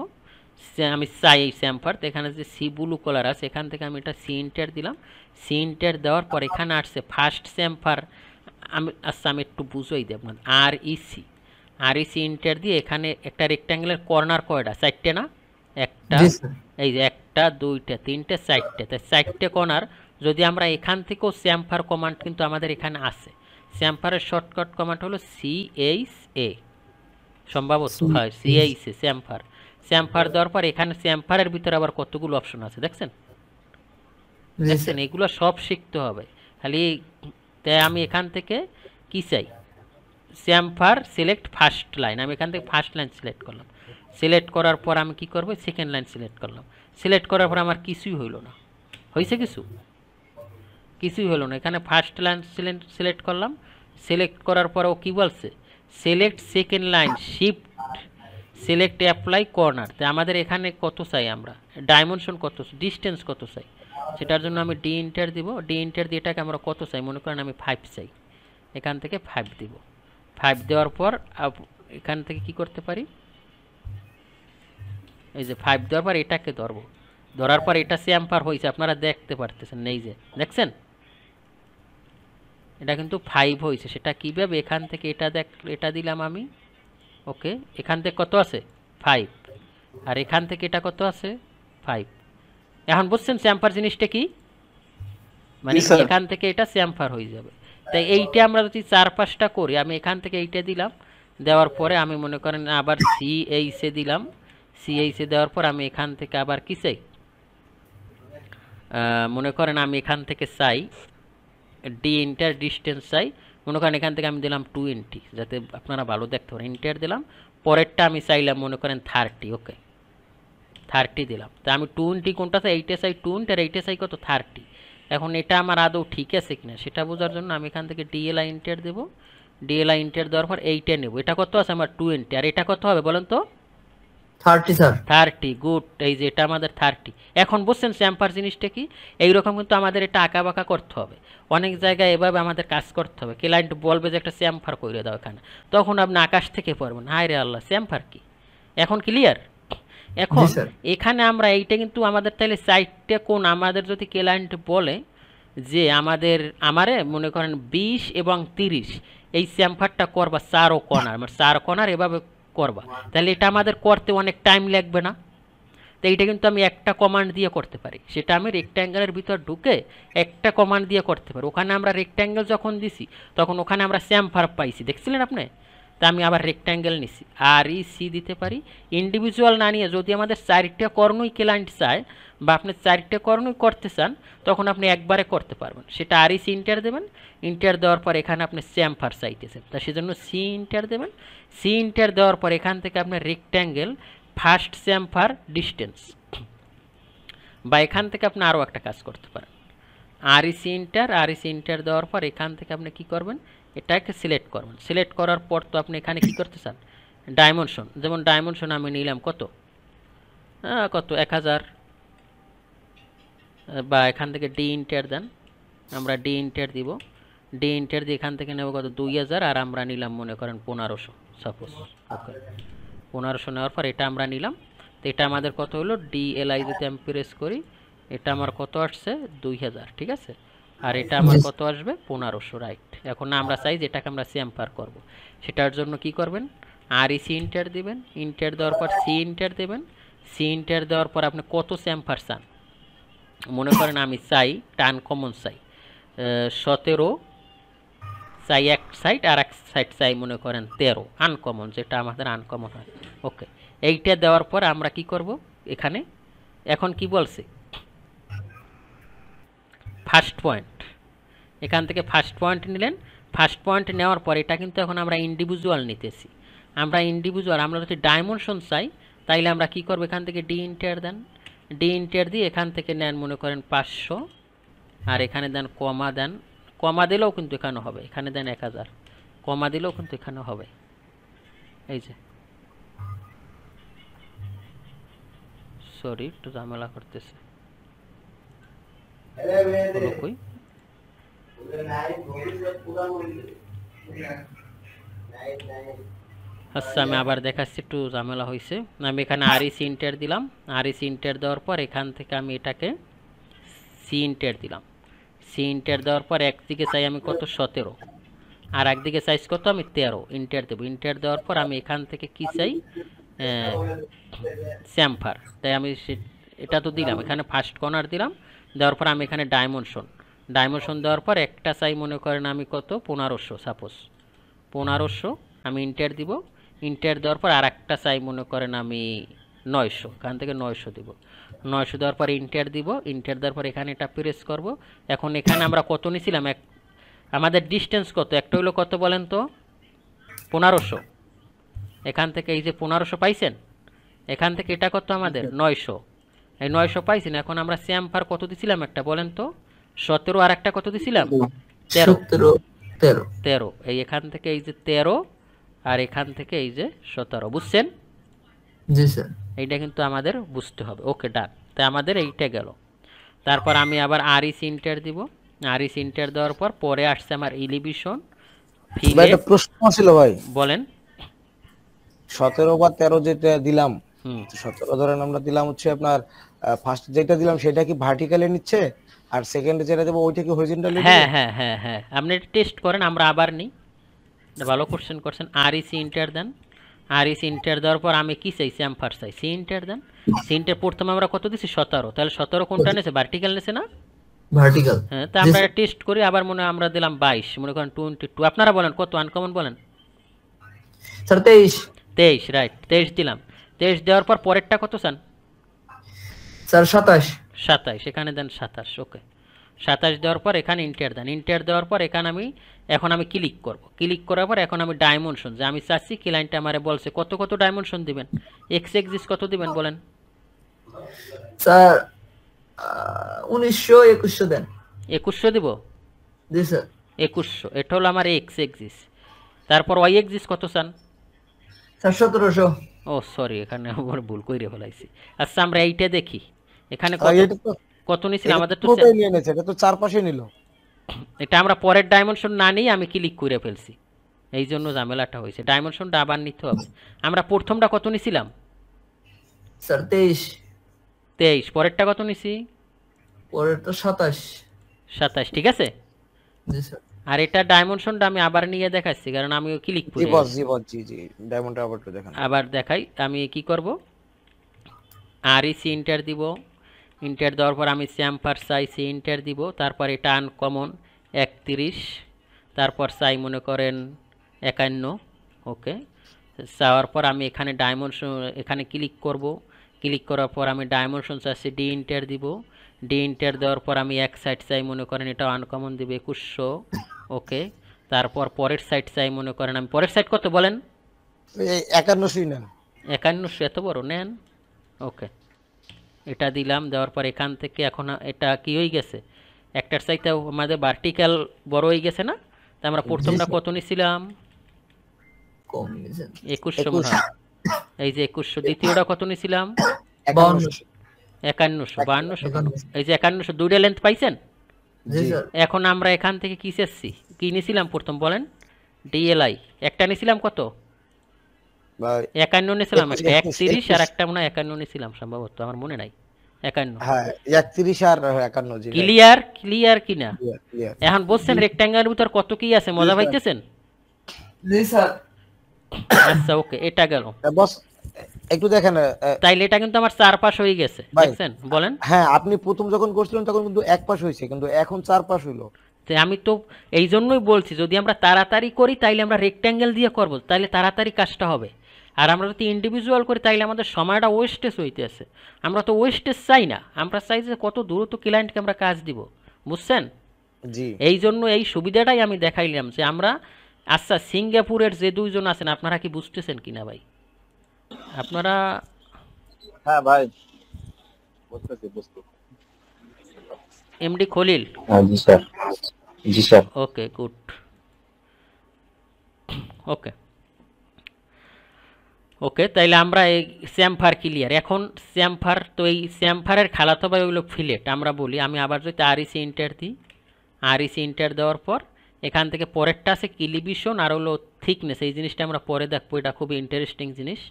আমি চাই এই চ্যাম্পার, এখানে যে সি ব্লু কালার আছে এখান থেকে আমি এটা সি ইন্টার দিলাম। সি ইন্টার দেওয়ার পর এখানে আসছে ফার্স্ট চ্যাম্পার। আমি একটু বুঝাই দিই আপনার, আরইসি ইন্টার দিয়ে এখানে একটা রেক্ট্যাঙ্গেলের কর্নার কয়টা, 4টে না? একটা, এই যে 1টা 2টা 3টে 4টে, তাই 4টে কর্নার। যদি আমরা এখান থেকেও চ্যাম্পার কমান্ড কিন্তু আমাদের এখানে আছে। চ্যাম্পারের শর্টকাট কমান্ড হলো CHA, সম্ভবত হয় সিএইসে চ্যাম্পার। চ্যাম্পার দেওয়ার পর এখানে চ্যাম্পারের ভিতরে আবার কতগুলো অপশন আছে দেখছেন? জি দেখছেন স্যার। এগুলো সব শিখতে হবে। খালি তাই আমি এখান থেকে কি চাই, চ্যাম্পার সিলেক্ট ফার্স্ট লাইন, আমি এখান থেকে ফার্স্ট লাইন সিলেক্ট করলাম। সিলেক্ট করার পর আমি কি করব, সেকেন্ড লাইন সিলেক্ট করলাম। সিলেক্ট করার পর আমার কিছুই হইল না। হয়েছে কিছু? কিছুই হলো না। এখানে ফার্স্ট লাইন সিলেক্ট করলাম। সিলেক্ট করার পর ও কী বলছে, select second line shift select apply corner. তো আমাদের এখানে কত চাই, আমরা ডাইমেনশন কত, ডিস্টেন্স কত চাই, সেটার জন্য আমি ডি ইন্টার দিব। ডি ইন্টার দিয়ে এটাকে আমরা কত চাই, মনে করেন আমি 5 চাই, এখান থেকে 5 দিব। 5 দেওয়ার পর এখান থেকে কি করতে পারি, এই যে 5 দেওয়ার পর এটাকে ধরবো। ধরার পর এটা চ্যাম্পার হয়েছে, আপনারা দেখতে পারতেছেন, এই যে দেখছেন এটা কিন্তু 5 হয়েছে। সেটা কীভাবে, এখান থেকে এটা দিলাম আমি, ওকে। এখান থেকে কত আছে 5, আর এখান থেকে এটা কত আছে 5। এখন বুঝছেন চ্যাম্পার জিনিসটা কি, মানে এখান থেকে এটা চ্যাম্পার হয়ে যাবে। তাই এইটা আমরা যদি 4-5টা করি, আমি এখান থেকে এইটা দিলাম, দেওয়ার পরে আমি মনে করেন আবার সিএইচে দিলাম। সিএইচে দেওয়ার পর আমি এখান থেকে আবার কি চাই, মনে করেন আমি এখান থেকে চাই ডি ইন্টার ডিস্টেন্স চাই, মনে করেন এখান থেকে আমি দিলাম 20, যাতে আপনারা ভালো দেখতে পারেন। ইন্টার দিলাম, পরেরটা আমি চাইলাম মনে করেন 30, ওকে 30 দিলাম। তা আমি 20 কোনটা চাই, এইটা চাই 20, আর এইটা চাই কত 30। এখন এটা আমার আদৌ ঠিক আছে কিনা সেটা বোঝার জন্য আমি এখান থেকে ডিএলআই ইন্টার দেবো। ডিএলআই ইন্টার দেওয়ার পর এইটা নেব। এটা কত আছে আমার 20, আর এটা কত হবে বলেন তো 30 স্যার। 30, গুড। এই যে এটা আমাদের 30। এখন বুঝছেন চ্যাম্পার জিনিসটা কি, এইরকম কিন্তু আমাদের এটা আঁকা বাঁকা করতে হবে। অনেক জায়গায় এভাবে আমাদের কাজ করতে হবে। ক্লায়েন্ট বলবে যে একটা চ্যাম্পার করে দাও এখানে, তখন আপনি আকাশ থেকে পড়বেন, হায় রে আল্লাহ চ্যাম্পার কি। এখন ক্লিয়ার? এখন জি স্যার। এখানে আমরা এইটা কিন্তু আমাদের তাহলে 4টে কোণ, আমাদের যদি ক্লায়েন্ট বলে যে আমারে মনে করেন 20 এবং 30 এই চ্যাম্পারটা করবা 4 কর্নার, মানে 4 কর্নার এভাবে করবা, তাহলে এটা আমাদের করতে অনেক টাইম লাগবে না? তো এইটা কিন্তু আমি একটা কমান্ড দিয়ে করতে পারি। সেটা আমি রেক্ট্যাঙ্গেলের ভিতর ঢুকে একটা কমান্ড দিয়ে করতে পারি। ওখানে আমরা রেক্ট্যাঙ্গেল যখন দিছি তখন ওখানে আমরা চ্যাম্পার পাইছি, দেখছিলেন আপনি? তা আমি আবার রেক্ট্যাঙ্গেল নিছি, আর সি দিতে পারি। ইন্ডিভিজুয়াল না নিয়ে যদি আমাদের 4টে কর্ণই ক্লায়েন্ট চায় বা আপনি 4টে কর্ণই করতে চান, তখন আপনি একবারে করতে পারবেন। সেটা আর সি ইন্টার দেবেন। ইন্টার দেওয়ার পর এখানে আপনি চ্যাম্পার চাইতেছেন, তা সেজন্য সি ইন্টার দেবেন। সি ইন্টার দেওয়ার পর এখান থেকে আপনার রেক্ট্যাঙ্গেল ফার্স্ট চ্যাম্পার ডিস্টেন্স, বা এখান থেকে আপনি আরও একটা কাজ করতে পারেন, আর সি ইন্টার দেওয়ার পর এখান থেকে আপনি কি করবেন, এটাকে সিলেক্ট করবেন। সিলেক্ট করার পর তো আপনি এখানে কি করতে চান, ডাইমেনশন, যেমন ডাইমেনশন আমি নিলাম কত 1000, বা এখান থেকে ডি ইন্টার দেন, আমরা ডি ইন্টার দিব। ডি ইন্টার দিয়ে এখান থেকে নেব কত 2000, আর আমরা নিলাম মনে করেন 1500 সাপোজ, ওকে 1500 নেওয়ার পর এটা আমরা নিলাম। তো এটা আমাদের কত হলো, ডিএলআই যদি আমি প্রেস করি, এটা আমার কত আসছে 2000, ঠিক আছে। আর এটা আমার কত আসবে 1500, রাইট। এখন আমরা চাই যে এটাকে আমরা চ্যাম্পার করব। সেটার জন্য কি করবেন, আর সি ইন্টার দিবেন। ইন্টার দেওয়ার পর সি ইন্টার দেবেন। সি ইন্টার দেওয়ার পর আপনি কত চ্যাম্পার চান, মনে করেন আমি চাই টান কমন চাই 17 চাই এক সাইড, আর এক সাইড চাই মনে করেন 13 আনকমন, যেটা আমাদের আনকমন হয়, ওকে। এইটা দেওয়ার পর আমরা কি করব এখানে, এখন কি বলছে ফার্স্ট পয়েন্ট, এখান থেকে ফার্স্ট পয়েন্ট নিলেন। ফার্স্ট পয়েন্ট নেওয়ার পর এটা কিন্তু এখন আমরা ইন্ডিভিজুয়াল নিতেছি। আমরা ইন্ডিভিজুয়াল, আমরা যদি ডাইমেনশন চাই তাইলে আমরা কি করব, এখান থেকে ডি ইন্টার দেন। ডি ইন্টার দিয়ে এখান থেকে নেন মনে করেন 500, আর এখানে দেন কমা দেন, কমা দিলেও কিন্তু এখানে হবে, এখানে দেন 1000, কমা দিলেও কিন্তু এখানে হবে। এই যে সরি একটু ঝামেলা করতেছে, কই আচ্ছা আমি আবার দেখাচ্ছি, একটু ঝামেলা হয়েছে। আমি এখানে আর সি ইন্টার দিলাম। আর সি ইন্টার দেওয়ার পর এখান থেকে আমি এটাকে সি ইন্টার দিলাম। সি ইন্টার দেওয়ার পর একদিকে চাই আমি কত 17, আর একদিকে সাইজ কত আমি 13, ইন্টার দেবো। ইন্টার দেওয়ার পর আমি এখান থেকে কি চাই, চ্যাম্পার। তাই আমি এটা তো দিলাম, এখানে ফার্স্ট কর্নার দিলাম। দেওয়ার পর আমি এখানে ডাইমেনশন দেওয়ার পর একটা চাই মনে করেন আমি কত 1500 সাপোজ 1500, আমি ইন্টার দিব। ইন্টার দেওয়ার পর আর একটা চাই মনে করেন আমি 900, এখান থেকে 900 দিব। 900 দেওয়ার পর ইন্টার দিব। ইন্টার দেওয়ার পর এখানে এটা প্রেস করব। এখন এখানে আমরা কত নিয়েছিলাম, আমাদের ডিস্টেন্স কত, একটা হলো কত বলেন তো, 1500। এখান থেকে এই যে 1500 পাইছেন, এখান থেকে এটা কত আমাদের 900, এই 900 পাইছেন। এখন আমরা চ্যাম্পার কত দিছিলাম একটা বলেন তো, 17, আর একটা কত দিছিলাম 13। 13 এই এখান থেকে এই যে 13, আর এখান থেকে এই যে 17, বুঝছেন? জি স্যার। এইটা কিন্তু আমাদের বুঝতে হবে। ওকে ডান, তাই আমাদের এইটা গেল। তারপর আমি আবার আরইসি ইন্টার দিব। আরইসি ইন্টার দেওয়ার পর পরে আসছে আমার এলিভেশন ভাই একটা প্রশ্ন ছিল ভাই, বলেন। 17 বা 13 যেটা দিলাম, হুম 17 ধরেন আমরা দিলাম হচ্ছে আপনার ফার্স্ট যেটা দিলাম সেটা কি ভার্টিক্যালি নিচ্ছে, আর সেকেন্ডে যেটা দেবো ওইটা কি হরিজন্টালি? হ্যাঁ হ্যাঁ হ্যাঁ হ্যাঁ, আপনি এটা টেস্ট করেন, আমরা আবার নিই। ভালো কোশ্চেন করছেন। আরইসি ইন্টার দেন। আরইসি ইন্টার দেওয়ার পর আমি কি চাই, চ্যাম্পার চাই, সি ইন্টার দেন। সি ইন্টার প্রথমে আমরা কত দিছি 17, তাহলে 17 কোনটা নেছে, ভার্টিক্যাল নেছে না? ভার্টিক্যাল। হ্যাঁ, তা আমরা টেস্ট করি আবার, মনে আমরা দিলাম 22, মনে করেন 22। আপনারা বলেন কত আনকমন বলেন। স্যার 23। 23 রাইট, 23 দিলাম। 23 দেওয়ার পর পরেরটা কত চান? স্যার 27। 27, এখানে দেন 27। ওকে, 27 দেওয়ার পর এখানে ইন্টার দেন। ইন্টার দেওয়ার পর এখানে এখন আমি ক্লিক করব। ক্লিক করার পর এখন আমি ডাইমেনশন, যে আমি চাচ্ছি ক্লায়েন্টটা আমারে বলছে কত কত ডাইমেনশন দিবেন, এক্স এক্সিস কত দিবেন বলেন। স্যার 1900 2100 দেন। 2100 দিব। জি স্যার। 2100, এটা হলো আমার এক্স এক্সিস। তারপর ওয়াই এক্সিস কত চান? স্যার 1700। ও সরি, এখানে আমার ভুল কইরে ফেলাইছি। আচ্ছা আমরা এইটা দেখি, এখানে এটা তো কত নিছিল আমাদের তো, পুরোটাই নিয়ে নিয়েছে, এটা তো চারপাশে নিল। এটা আমরা পরের ডাইমেনশন না নিয়ে আমি ক্লিক করে ফেলছি, এই জন্য ঝামেলাটা হয়েছে। ডাইমেনশনটা আবার নিতে হবে। আমরা প্রথমটা কত নিছিলাম? স্যার 23। 23, পরেরটা কত নিছি? পরের তো 27। 27, ঠিক আছে। জি স্যার। আর এটা ডাইমেনশনটা আমি আবার নিয়ে দেখাচ্ছি, কারণ আমি ক্লিক জি করে বস, জি বস, জি জি, ডায়মন্ডটা আবার একটু দেখান। আবার দেখাই। আমি কি করব, আরইসি ইন্টার দিব। ইন্টার দেওয়ার পর আমি চ্যাম্পার চাই, সি ইন্টার দিব। তারপর এটা আনকমন 31, তারপর চাই মনে করেন 51। ওকে, চাওয়ার পর আমি এখানে ডাইমেনশন, এখানে ক্লিক করব। ক্লিক করার পর আমি ডাইমেনশন চাচ্ছি, ডি ইন্টার দিব। ডি ইন্টার দেওয়ার পর আমি এক সাইড চাই মনে করেন এটা আনকমন দিব 2100। ওকে, তারপর পরের সাইড চাই মনে করেন, আমি পরের সাইড কত বলেন, এই 51 নেন। 5100, এত বড় নেন। ওকে, এটা দিলাম। দেওয়ার পর এখান থেকে এখন এটা কি হয়ে গেছে, একটার চাইতে আমাদের ভার্টিক্যাল বড় হয়ে গেছে না? তা আমরা প্রথমটা কত নিছিলাম, কম নিয়েছেন। 2100 মনে হয়। এই যে 2100। দ্বিতীয়টা কত নিছিলাম, 52। 5100, 5200। এই যে 5100, দুইটা লেন্থ পাইছেন। জি স্যার। এখন আমরা এখান থেকে কি চাচ্ছি, কি নিছিলাম প্রথম বলেন, ডিএলআই একটা নিছিলাম কত, ভাই 51 নিছিলাম একটা, 31, আর একটা মনে হয় 51 নিছিলাম সম্ভবত, আমার মনে নাই। 51, হ্যাঁ 31 আর 51, জি ক্লিয়ার ক্লিয়ার কিনা? ক্লিয়ার। এখন বুঝছেন রেক্ট্যাঙ্গেলের ভিতর কত কি আছে, মজা পাইতেছেন? জি স্যার। আচ্ছা ওকে, এটা গেল। বস একটু দেখেন, তাইলে এটা কিন্তু আমার 4 পাশ হয়ে গেছে, ভাই। দেখছেন বলেন। হ্যাঁ আপনি প্রথম যখন করছিলেন তখন কিন্তু 1 পাশ হয়েছে, কিন্তু এখন 4 পাশ হইলো। তো আমি তো এই জন্যই বলছি, যদি আমরা তাড়াতাড়ি করি তাইলে আমরা রেক্ট্যাঙ্গেল দিয়ে করব, তাইলে তাড়াতাড়ি কাজটা হবে। আর আমরা যদি ইন্ডিভিজুয়াল করি তাইলে আমাদের সময়টা ওয়েস্টেজ হইতে আছে। আমরা তো ওয়েস্টেজ চাই না, আমরা চাই যে কত দ্রুত ক্লায়েন্টকে আমরা কাজ দিব, বুঝছেন? জি এই জন্য এই সুবিধাটাই আমি দেখাইলাম যে আমরা, আচ্ছা সিঙ্গাপুরের যে দুইজন আছেন আপনারা কি বুঝতেছেন কিনা ভাই? আপনারা হ্যাঁ ভাই, বুঝতেছি। এমডি খলিল, হ্যাঁ জি স্যার, জি sir. Okay good. Okay okay, তাইলে আমরা এই চ্যাম্পার ক্লিয়ার। এখন চ্যাম্পার, তো এই চ্যাম্পারের খালাতো ভাই হলো ফিলেট আমরা বলি। আমি আবার যদি আরইসি ইন্টার দিই, আরইসি ইন্টার দেওয়ার পর এখান থেকে পরেরটা আছে কিলিভিশন আর হলো থিকনেস। এই জিনিসটা আমরা পরে দেখবো, এটা খুবই ইন্টারেস্টিং জিনিস।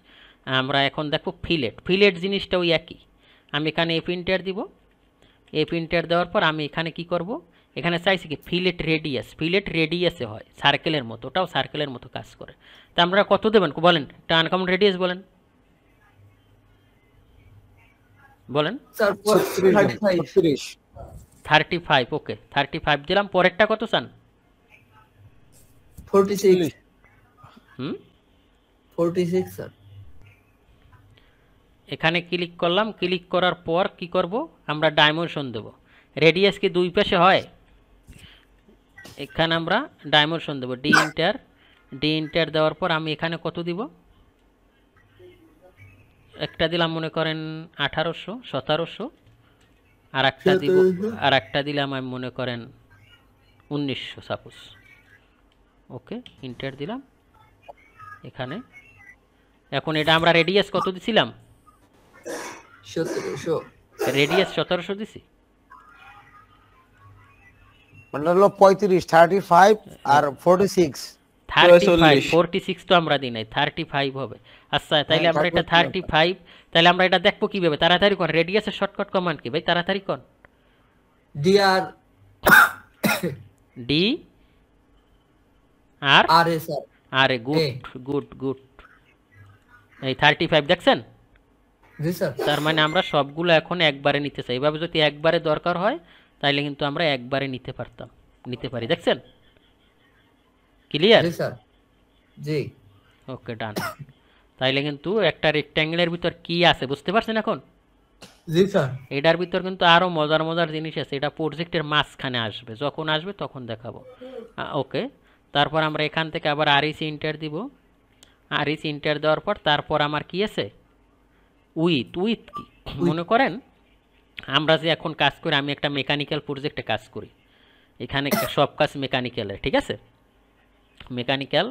আমরা এখন দেখবো ফিলেট। ফিলেট জিনিসটা ওই একই। আমি এখানে এফ ইন্টার দিব। এফ ইন্টার দেওয়ার পর আমি এখানে কি করব, এখানে চাইছি কি ফিলেট রেডিয়াস। ফিলেট রেডিয়াসে হয় সার্কেলের মতো, ওটাও সার্কেলের মতো কাজ করে। তা আমরা কত দেবেন বলেন, এটা আনকমন রেডিয়াস বলেন, বলেন। স্যার 35। 35, ওকে 35 দিলাম। পরেরটা কত চান? 46। হুম 46 স্যার। এখানে ক্লিক করলাম, ক্লিক করার পর কি করব, আমরা ডাইমেনশন দেব। রেডিয়াস কি দুই পাশে হয়, এখানে আমরা ডাইমেনশন দেব, ডি ইন্টার দেওয়ার পর আমি এখানে কত দিব, একটা দিলাম মনে করেন 1800 1700, আর একটা দিব, আর একটা দিলাম আমি মনে করেন 1900 সাপোজ। ওকে, ইন্টার দিলাম এখানে। এখন এটা আমরা রেডিয়াস কত দিছিলাম, 1700 রেডিয়াস 1700 দিছি। মানে হলো 35, 35 আর 46। 35 46 তো আমরা দিই নাই, 35 হবে। আচ্ছা তাইলে আমরা এটা 35, তাহলে আমরা এটা দেখবো কিভাবে, তাড়াতাড়ি কোন রেডিয়াসের শর্টকাট কমান্ড কি ভাই, তাড়াতাড়ি কোন, ডিআর ডি আর আর এ স্যার। আরে গুড এই 35 দেখছেন। জি স্যার। তার মানে আমরা সবগুলো এখন একবারে নিতে চাই। এভাবে যদি একবারে দরকার হয় তাইলে কিন্তু আমরা একবারে নিতে পারি, দেখছেন ক্লিয়ার। জি স্যার। জি ওকে ডান। তাইলে কিন্তু একটা রেক্ট্যাঙ্গেলের ভিতর কি আছে বুঝতে পারছেন এখন। জি স্যার। এটার ভিতর কিন্তু আরো মজার জিনিস আছে, এটা প্রজেক্টের মাঝখানে আসবে, যখন আসবে তখন দেখাবো। ওকে, তারপর আমরা এখান থেকে আবার আরইসি ইন্টার দিব। আরইসি ইন্টার দেওয়ার পর তারপর আমার কি আছে, উইথ কি মনে করেন আমরা যে এখন কাজ করি, আমি একটা মেকানিক্যাল প্রজেক্টে কাজ করি, এখানে সব কাজ মেকানিক্যালের, ঠিক আছে, মেকানিক্যাল,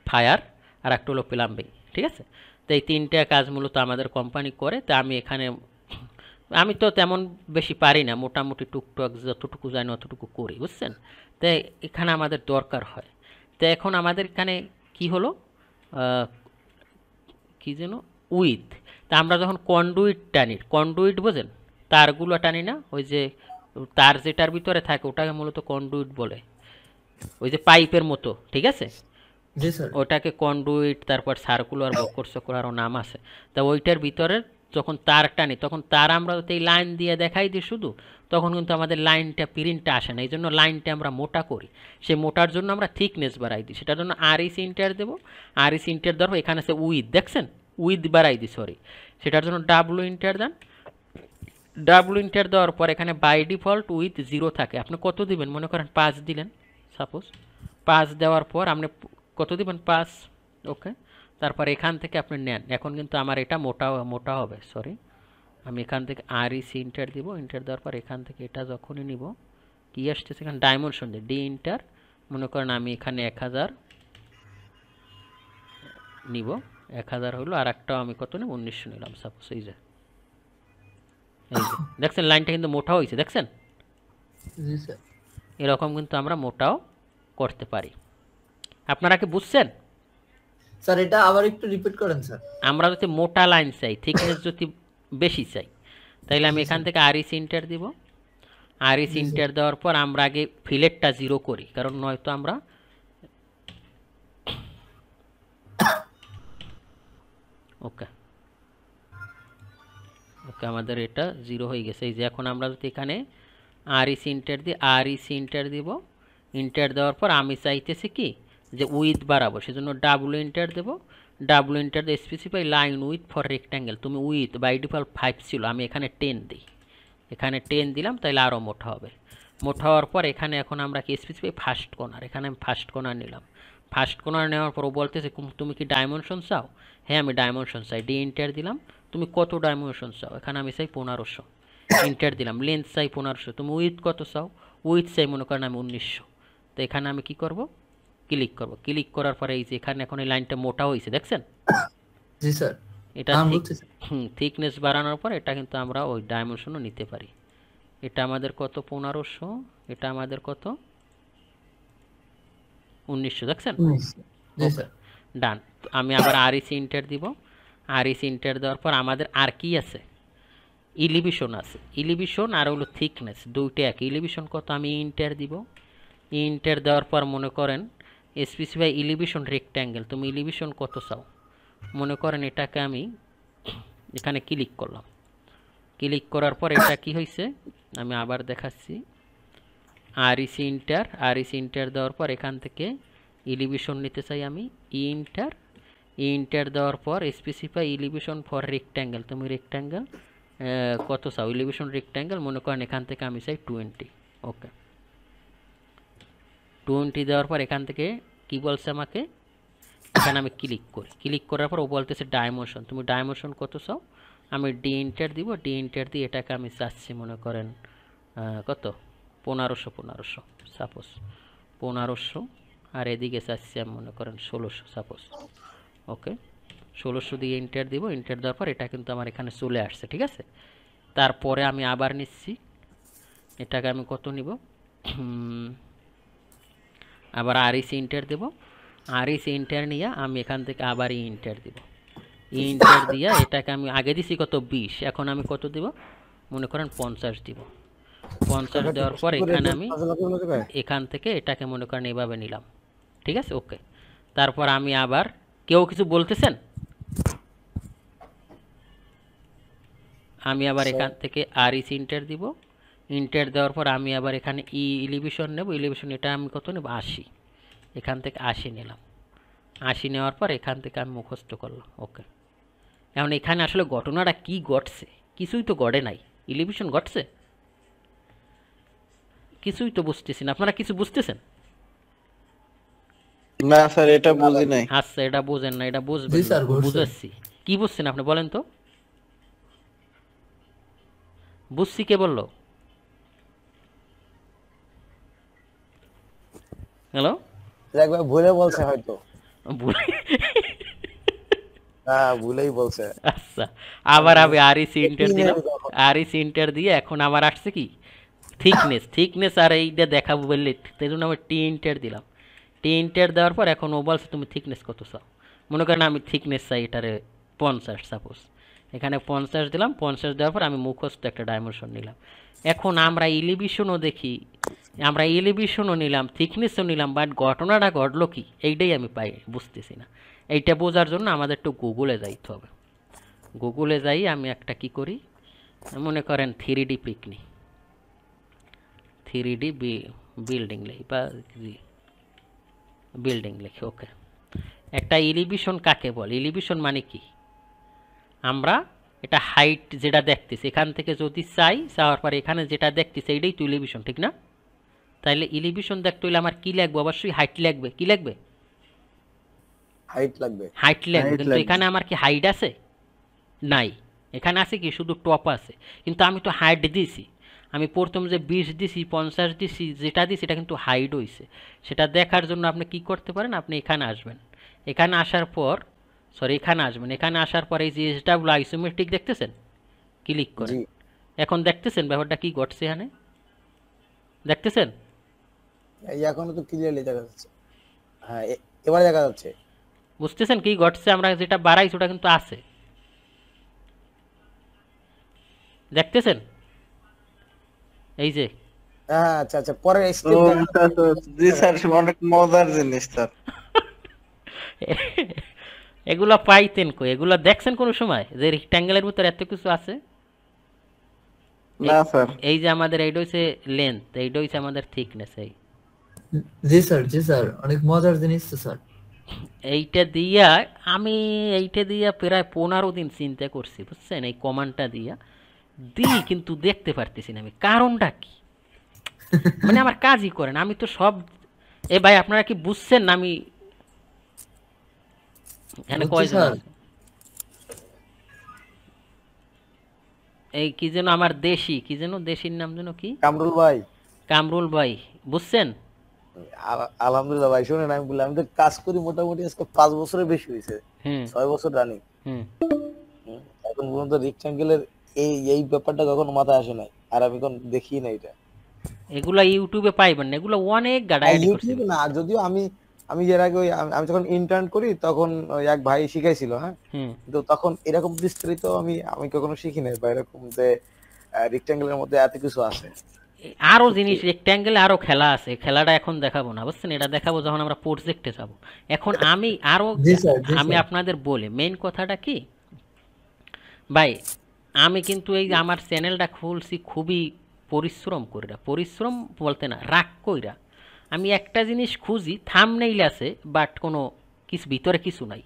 ফায়ার আর একটা হলো প্লাম্বিং, ঠিক আছে। তো এই তিনটা কাজ মূলত আমাদের কোম্পানি করে। তো আমি তো তেমন বেশি পারি না, মোটামুটি টুকটাক যতটুকু জানি অতটুকু করি, বুঝছেন। তো এখানে আমাদের দরকার হয়। তো এখন আমাদের এখানে কি হলো, কি যেন উইথ। তা আমরা যখন কন্ডুইট টানি, কন্ডুইট বোঝেন, তারগুলো টানি না, ওই যে তার যেটার ভিতরে থাকে ওটাকে মূলত কন্ডুইট বলে, ওই যে পাইপের মতো, ঠিক আছে, জি স্যার। ওটাকে কন্ডুইট, তারপর সার্কুলার, বক্কর চক্র আরও নাম আছে। তা ওইটার ভিতরে যখন তার টানি তখন তার আমরা এই লাইন দিয়ে দেখাই দিই শুধু, তখন কিন্তু আমাদের লাইনটা প্রিন্টটা আসে না, এই জন্য লাইনটা আমরা মোটা করি। সেই মোটার জন্য আমরা থিকনেস বাড়াই দিই, সেটার জন্য আরইসি ইন্টার দেবো। আরইসি ইন্টার দেওয়ার এখানে আছে উইথ, দেখছেন উইথ বাড়াই দিই, সরি, সেটার জন্য ডাব্লু ইন্টার দেন। ডাব্লু ইন্টার দেওয়ার পর এখানে বাই ডিফল্ট উইথ 0 থাকে, আপনি কত দিবেন, মনে করেন 5 দিলেন সাপোজ। 5 দেওয়ার পর আপনি কত দিবেন, 5। ওকে, তারপর এখান থেকে আপনি নেন। এখন কিন্তু আমার এটা মোটা হবে, সরি, আমি এখান থেকে আরইসি ইন্টার দিব। ইন্টার দেওয়ার পর এখান থেকে এটা যখনই নিব, কি আসছে এখানে ডাইমেনশন দিয়ে ডি ইন্টার, মনে করেন আমি এখানে 1000 নিব, 1000 হলো, আর একটাও আমি কত নেব, 1900 নিলাম সাপোজ। এই যে দেখছেন লাইনটা কিন্তু মোটা হয়েছে, দেখছেন। জি স্যার। এরকম কিন্তু আমরা মোটাও করতে পারি। আপনারা কি বুঝছেন? স্যার এটা আবার একটু রিপিট করেন স্যার। আমরা যদি মোটা লাইন চাই, থিকনেস যদি বেশি চাই, তাইলে আমি এখান থেকে আরইসি ইন্টার দিব। আরইসি ইন্টার দেওয়ার পর আমরা আগে ফিলেটটা 0 করি, কারণ নয়তো আমরা ওকে আমাদের এটা 0 হয়ে গেছে। এই যে এখন আমরা যদি এখানে আরইসি ইন্টার দিই, আরইসি ইন্টার দিব। ইন্টার দেওয়ার পর আমি চাইতেছি কি যে উইথ বাড়াবো, সেজন্য ডাব্লু ইন্টার দেব। ডাব্লু ইন্টার দিয়ে specify line with for rectangle, তুমি উইথ বাই ডিফল্ট 5 ছিল, আমি এখানে 10 দিই, এখানে 10 দিলাম, তাইলে আরও মোটা হবে। মোটা হওয়ার পর এখানে এখন আমরা কি স্পেসিফাই ফার্স্ট কর্নার, এখানে আমি ফার্স্ট কর্নার নিলাম। ফার্স্ট কর্নার নেওয়ার পর ও বলতেছে তুমি কি ডাইমেনশন চাও, হ্যাঁ আমি ডাইমেনশন চাই, ডি ইন্টার দিলাম। তুমি কত ডাইমেনশন চাও, এখানে আমি চাই 1500, ইন্টার দিলাম। লেন্থ চাই 1500, তুমি উইথ কত চাও, উইথ চাই মনে করেন আমি 1900। তো এখানে আমি কি করব, ক্লিক করব। ক্লিক করার পরে এই যে এখানে এখন এই লাইনটা মোটা হয়েছে, দেখছেন। জি স্যার। এটা থিকনেস বাড়ানোর পর এটা কিন্তু আমরা ওই ডাইমেনশনও নিতে পারি। এটা আমাদের কত, 1500, এটা আমাদের কত, 1900, দেখছেন। জি স্যার। ডান। আমি আবার আরইসি ইন্টার দিব। আরইসি ইন্টার দেওয়ার পর আমাদের আর কি আছে, ইলিভেশন আছে। ইলিভেশন আর হলো থিকনেস দুইটা এক। ইলিভেশন কত, আমি ইন্টার দিব। ইন্টার দেওয়ার পর মনে করেন স্পেসিফাই ইলিভেশন রেক্ট্যাঙ্গেল, তুমি ইলিভেশন কত চাও, মনে করেন এটাকে আমি এখানে ক্লিক করলাম। ক্লিক করার পর এটা কি হয়েছে আমি আবার দেখাচ্ছি। আরইসি ইন্টার দেওয়ার পর এখান থেকে ইলিভেশন নিতে চাই আমি, ইন্টার। ইন্টার দেওয়ার পর স্পেসিফাই এলিভেশন ফর রেক্ট্যাঙ্গেল, তুমি রেক্ট্যাঙ্গেল কত চাও, এলিভেশন রেক্ট্যাঙ্গেল মনে করেন এখান থেকে আমি চাই 20। ওকে, 20 দেওয়ার পর এখান থেকে কি বলছে আমাকে, এখানে আমি ক্লিক করি, ক্লিক করার পর ও বলতেছে ডাইমেনশন, তুমি ডাইমেনশন কত চাও, আমি ডি ইন্টার দিব, ডি ইন্টার দিয়ে এটাকে আমি চাচ্ছি মনে করেন কত 1500 সাপোজ 1500, আর এদিকে চাচ্ছি আমি মনে করেন 1600 সাপোজ। ওকে, 1600 দিয়ে ইন্টার দিব, ইন্টার দেওয়ার পর এটা কিন্তু আমার এখানে চলে আসছে, ঠিক আছে। তারপরে আমি আবার নিচ্ছি, এটাকে আমি কত নিব, আবার আরইসি ইন্টার দেব, আরইসি ইন্টার নিয়ে আমি এখান থেকে আবার ইন্টার দিব, ইন্টার দিয়া এটাকে আমি আগে দিছি কত 20, এখন আমি কত দিব মনে করেন 50 দিব। 50 দেওয়ার পর এখানে আমি এখান থেকে এটাকে মনে করেন এভাবে নিলাম, ঠিক আছে। ওকে, তারপর আমি আবার, কেউ কিছু বলতেছেন, আমি আবার এখান থেকে আরইসি ইন্টার দিব, ইন্টার দেওয়ার পর আমি আবার এখানে এলিভেশন নেব, এলিভেশন এটা আমি কত নেব 80, এখান থেকে 80 নিলাম, 80 নেওয়ার পর এখান থেকে আমি মুখস্থ করলাম। ওকে, এখন এখানে আসলে ঘটনাটা কি ঘটছে, কিছুই তো ঘটে নাই, এলিভেশন ঘটছে, কিছুই তো বুঝতেছি না, আপনারা কিছু বুঝতেছেন? না স্যার এটা বুঝি নাই। আচ্ছা, এটা বুঝেন না, এটা বুঝবেন, জি স্যার, বুঝছি। বুঝাচ্ছি। কি বুঝছেন আপনি বলেন তো? বুঝছি কে বললো? হ্যালো, একবার ভুলে বলছে হয়তো, ভুলে, হ্যাঁ ভুলেই বলছে। আচ্ছা, আবার আমি আরইসি ইন্টার দিলাম, আরইসি ইন্টার দিয়ে এখন আমার আসছে কি থিকনেস, থিকনেস আর এইটা দেখাবো বললে তাই জন্য আমি টি ইন্টার দিলাম, টি ইন্টার দেওয়ার পর এখন ও বলছে তুমি থিকনেস কত চাও, মনে করেন আমি থিকনেস চাই এটারে 50 সাপোজ, এখানে 50 দিলাম, 50 দেওয়ার পর আমি মুখস্থ একটা ডাইমেনশন নিলাম। এখন আমরা এলিভেশনও দেখি, আমরা এলিভেশনও নিলাম, থিকনেসও নিলাম, বাট ঘটনাটা ঘটলো কি এইটাই আমি পাই বুঝতেছি না। এইটা বোঝার জন্য আমাদের একটু গুগলে যাইতে হবে, গুগলে যাই আমি একটা কি করি, মনে করেন 3D পিক নিই, 3D বিল্ডিং লিখি বা বিল্ডিং লিখি। ওকে, একটা এলিভেশন কাকে বলে, এলিভেশন মানে কি, আমরা এটা হাইট যেটা দেখতেছি এখান থেকে যদি চাই, চাওয়ার পরে এখানে যেটা দেখতেছি এইটাই তো এলিভেশন, ঠিক না? তাইলে এলিভেশন দেখতে হইলে আমার কি লাগবে, অবশ্যই হাইট লাগবে, কি লাগবে, হাইট লাগবে, হাইট লাগবে, Height কিন্তু লাগবে। এখানে আমার কি হাইট আছে, নাই, এখানে আছে কি শুধু টপ আছে, কিন্তু আমি তো হাইট দিয়েছি, আমি প্রথম যে 20 দিছি 50 দিছি যেটা দিছি এটা কিন্তু হাইট হইছে, সেটা দেখার জন্য আপনি কি করতে পারেন, আপনি এখানে আসবেন, এখানে আসার পর সরি এখানে আসবেন, এখানে আসার পর এই যে এসডব্লিউ আইসোমেট্রিক দেখতেছেন, ক্লিক করেন, জি এখন দেখতেছেন ব্যাপারটা কি ঘটছে, এখানে দেখতেছেন, এই এখনো তো ক্লিয়ারলি দেখা যাচ্ছে, হ্যাঁ এবারে দেখা যাচ্ছে। বুঝতেছেন কি ঘটছে, আমরা যেটা বাড়াইছি ওটা কিন্তু আছে, দেখতেছেন এই যে হ্যাঁ আচ্ছা আচ্ছা, পরের ও, স্টেপ তা তো জি স্যার অনেক মজার জিনিস স্যার। এগুলা পাইতেন কই, এগুলা দেখছেন কোন সময় যে রেক্ট্যাঙ্গেলের ভিতর এত কিছু আছে? না স্যার এই যে আমাদের এইটা হইছে লেন্থ, এইটা হইছে আমাদের থিকনেস, এই জি স্যার, জি স্যার, অনেক মজার জিনিস তো স্যার। এইটা দিয়া আমি এইটা দিয়া প্রায় 15 দিন চিন্তা করছি বুঝছেন, এই কমান্ডটা দিয়া দিই কিন্তু দেখতে পারতেছি না আমি, কারণটা কি, মানে আমার কাজই করে না, আমি তো সব, এ ভাই আপনারা কি বুঝছেন না আমি এখানে বুঝছি কয়জন স্যার। আছে? এই কি যেন আমার দেশি, কি যেন দেশির নাম যেন কি, কামরুল ভাই, কামরুল ভাই, বুঝছেন? আলহামদুলিল্লাহ ভাই, শুনেন আমি বললাম, আমি তো কাজ করি মোটামুটি আজকে 5 বছরের বেশি হয়েছে, হুম 6 বছর রানিং, হুম, এখন পর্যন্ত রেক্ট্যাঙ্গেলের এই এই ব্যাপারটা কখনো মাথায় আসে নাই, আর আমি কোন দেখি না এটা। এগুলা ইউটিউবে পাইবেন না, এগুলো অনেক গাড়াগাড়ি করছি। ইউটিউবে না, যদিও আমি আমি এর আগে আমি যখন ইন্টার্ন করি তখন ওই এক ভাই শিখাইছিল, হ্যাঁ, হুম, কিন্তু তখন এরকম বিস্তারিত আমি আমি কখনো শিখি নাই, বা এরকম যে রেক্ট্যাঙ্গেলের মধ্যে এত কিছু আছে। আরো জিনিস রেক্ট্যাঙ্গেলে আরো খেলা আছে, খেলাটা এখন দেখাবো না বুঝছেন, এটা দেখাবো যখন আমরা প্রজেক্টে যাব। এখন আমি আরো জি স্যার, জি আমি স্যার। আপনাদের বলি মেইন কথাটা কি ভাই, আমি কিন্তু এই যে আমার চ্যানেলটা খুলছি খুবই পরিশ্রম কইরা, পরিশ্রম বলতে না রাগ কইরা, আমি একটা জিনিস খুঁজি থাম্বনেইল আছে বাট কোনো কিছু ভিতরে কিছু নাই,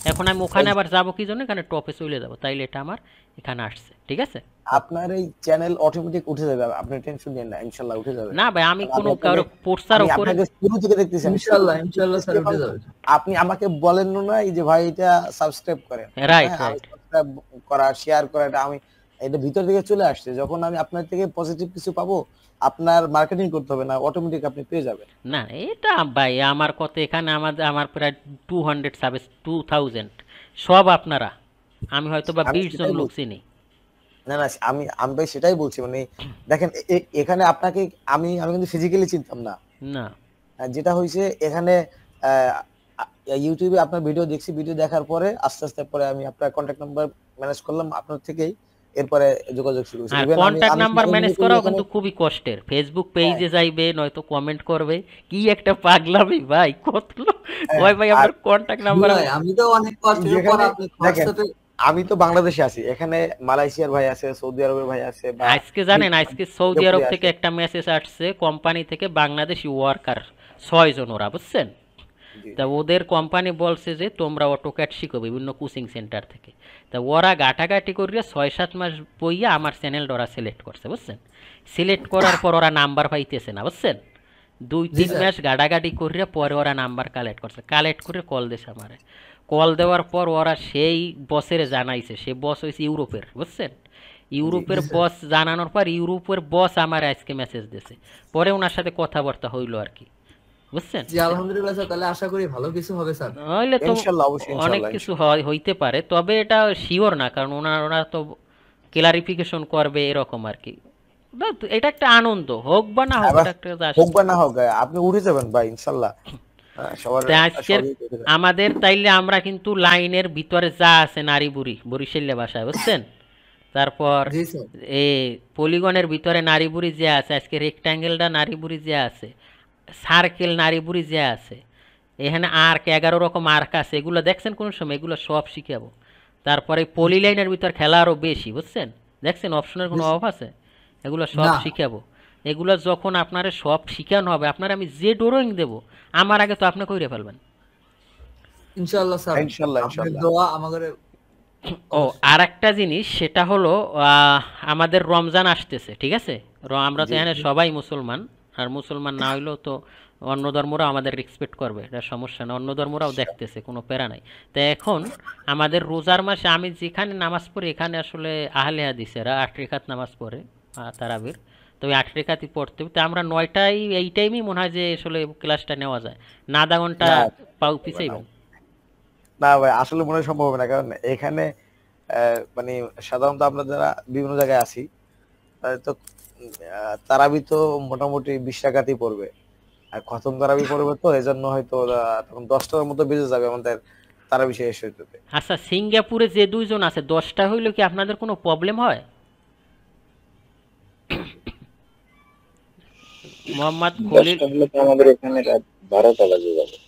এখন আমি ওখানে আবার যাবো কি জন্য, এখানে টপে চলে যাবো, তাইলে এটা আমার এখানে আসছে, ঠিক আছে। আপনার এই চ্যানেল অটোমেটিক উঠে যাবে, আপনি টেনশন নিন না, ইনশাআল্লাহ উঠে যাবে। না ভাই, আমি আমি কোনো আপনাকে- কারো পোস্টার আমি উপরে আপনাকে শুরু থেকে দেখতেছি। ইনশাআল্লাহ ইনশাআল্লাহ স্যার উঠে যাবে। আপনি আমাকে বলেন না এই যে ভাই এটা সাবস্ক্রাইব করেন, রাইট হ্যাঁ, আমি রাইট। সাবস্ক্রাইব করা শেয়ার করা এটা আমি এটা ভিতর থেকে চলে আসছে। যখন আমি আপনার থেকে পজিটিভ কিছু পাবো, আপনার মার্কেটিং করতে হবে না, অটোমেটিক আপনি পেয়ে যাবেন। না এটা ভাই আমার কথা, এখানে আমার প্রায় 2000 সব আপনারা, আমি হয়তো বা আমি 20 জন সেটাই লোক বলছি। চিনি। না না, আমি ভাই সেটাই বলছি, মানে দেখেন এখানে আপনাকে আমি আমি কিন্তু ফিজিক্যালি চিনতাম না। না যেটা হয়েছে এখানে ইউটিউবে আপনার ভিডিও দেখছি, ভিডিও দেখার পরে আস্তে আস্তে পরে আমি আপনার কন্ট্যাক্ট নাম্বার ম্যানেজ করলাম আপনার থেকেই, এরপরে যোগাযোগ শুরু হয়েছে। আর Even কন্ট্যাক্ট আমি নাম্বার social ম্যানেজ media করাও এখানে- কিন্তু খুবই কষ্টের। ফেসবুক পেজে যাইবে, নয়তো কমেন্ট করবে, কি একটা পাগলামি ভাই, কত লোক ওই ভাই আপনার কন্ট্যাক্ট নাম্বার। ভাই, আমি তো অনেক কষ্টের পর যেখানে- আপনি দেখেন, হোয়াটসঅ্যাপে আমি তো বাংলাদেশে আছি, এখানে মালয়েশিয়ার ভাই আছে, সৌদি আরবের ভাই আছে, বা আজকে জানেন, আজকে সৌদি আরব আছে। থেকে একটা মেসেজ আসছে, কোম্পানি থেকে বাংলাদেশি ওয়ার্কার 6 জন ওরা, বুঝছেন। জি। তা ওদের কোম্পানি বলছে যে তোমরা অটোক্যাড শিখো বিভিন্ন কোচিং সেন্টার থেকে। তা ওরা ঘাটাঘাটি করিয়া 6-7 মাস বইয়া আমার চ্যানেলটা ওরা সিলেক্ট করছে, বুঝছেন। সিলেক্ট করার পর ওরা নাম্বার পাইতেছে না, বুঝছেন। 2-3 স্যার। মাস গাড়াগাড়ি করিয়া পরে ওরা নাম্বার কালেক্ট করছে, কালেক্ট করে কল দিয়েছে আমারে। কল দেওয়ার পর ওরা সেই বসের জানাইছে, সে বস হয়েছে ইউরোপের, বুঝছেন। ইউরোপের স্যার। বস জানানোর পর ইউরোপের বস আমার আজকে মেসেজ দিয়েছে, পরে ওনার সাথে কথাবার্তা হইলো আর কি, বুঝছেন। জি আলহামদুলিল্লাহ স্যার, তাহলে আশা করি ভালো কিছু হবে স্যার। নইলে তো ইনশাআল্লাহ, অবশ্যই অনেক ইনশাআল্লাহ, কিছু হইতে পারে, তবে এটা শিওর না, কারণ ওনারা তো ক্লারিফিকেশন করবে এরকম আর কি। না, তো এটা একটা আনন্দ, হোক বা না হোক, আবার এটা একটা যা- হোক বা না হোক আপনি উঠে যাবেন ভাই, ইনশাআল্লাহ। সবার তা আজকের সবাই উঠে যাবে। আমাদের তাইলে আমরা কিন্তু লাইনের ভিতরে যা আছে নারী বুড়ি, বরিশাল্য ভাষায়, বুঝছেন। তারপর জি স্যার। এই পলিগনের ভিতরে নারী বুড়ি যে আছে, আজকে রেক্ট্যাঙ্গেলটা নারী বুড়ি যে আছে, সার্কেল নারী বুড়ি যে আছে, এখানে আর্ক 11 রকম আর্ক আছে, এগুলো দেখছেন কোন সময়, এগুলো সব শিখাবো। তারপরে পলি লাইনের ভিতর খেলা আরও বেশি, বুঝছেন। দেখছেন অপশনের কোনো অফ আছে, এগুলো সব না। শিখাবো। এগুলো যখন আপনারা সব শিখানো হবে, আপনার আমি যে ড্রয়িং দেবো আমার আগে তো আপনি কইরে ফেলবেন। ইনশাআল্লাহ স্যার, ইনশাআল্লাহ, আপনার ইনশাআল্লাহ। দোয়া আমাদের। ও আর একটা জিনিস, সেটা হলো আমাদের রমজান আসতেছে, ঠিক আছে। আমরা তো এখানে সবাই মুসলমান, আর মুসলমান না হইলেও তো অন্য ধর্মরা আমাদের রেসপেক্ট করবে, এটা সমস্যা না, অন্য ধর্মরাও দেখতেছে, কোনো প্যারা নাই। তো এখন আমাদের রোজার মাসে আমি যেখানে নামাজ পড়ি, এখানে আসলে আহলে হাদিসেরা 8 রেখাত নামাজ পড়ে তারাবির, তো ওই 8 রেখাতই পড়তে হবে। তো আমরা 9টায় এই টাইমেই মনে হয় যে আসলে ক্লাসটা নেওয়া যায়, না আধা ঘন্টা না, পাও পিছাইবেন। না ভাই, আসলে মনে হয় সম্ভব হবে না, কারণ এখানে মানে সাধারণত আমরা যারা বিভিন্ন জায়গায় আছি, তো তারাবি তো মোটামুটি 20 টাকাতেই পড়বে, আর খতম তারাবি পড়বে, তো এই জন্য হয়তো তখন 10টার মতো বেজে যাবে আমাদের তারাবি শেষ হইতে। আচ্ছা, সিঙ্গাপুরে যে 2 জন আছে, 10টা হইলে কি আপনাদের কোনো প্রবলেম হয়? মোহাম্মদ খলিল 10টা হলে তো আমাদের এখানে রাত 12টা বাজে যাবে।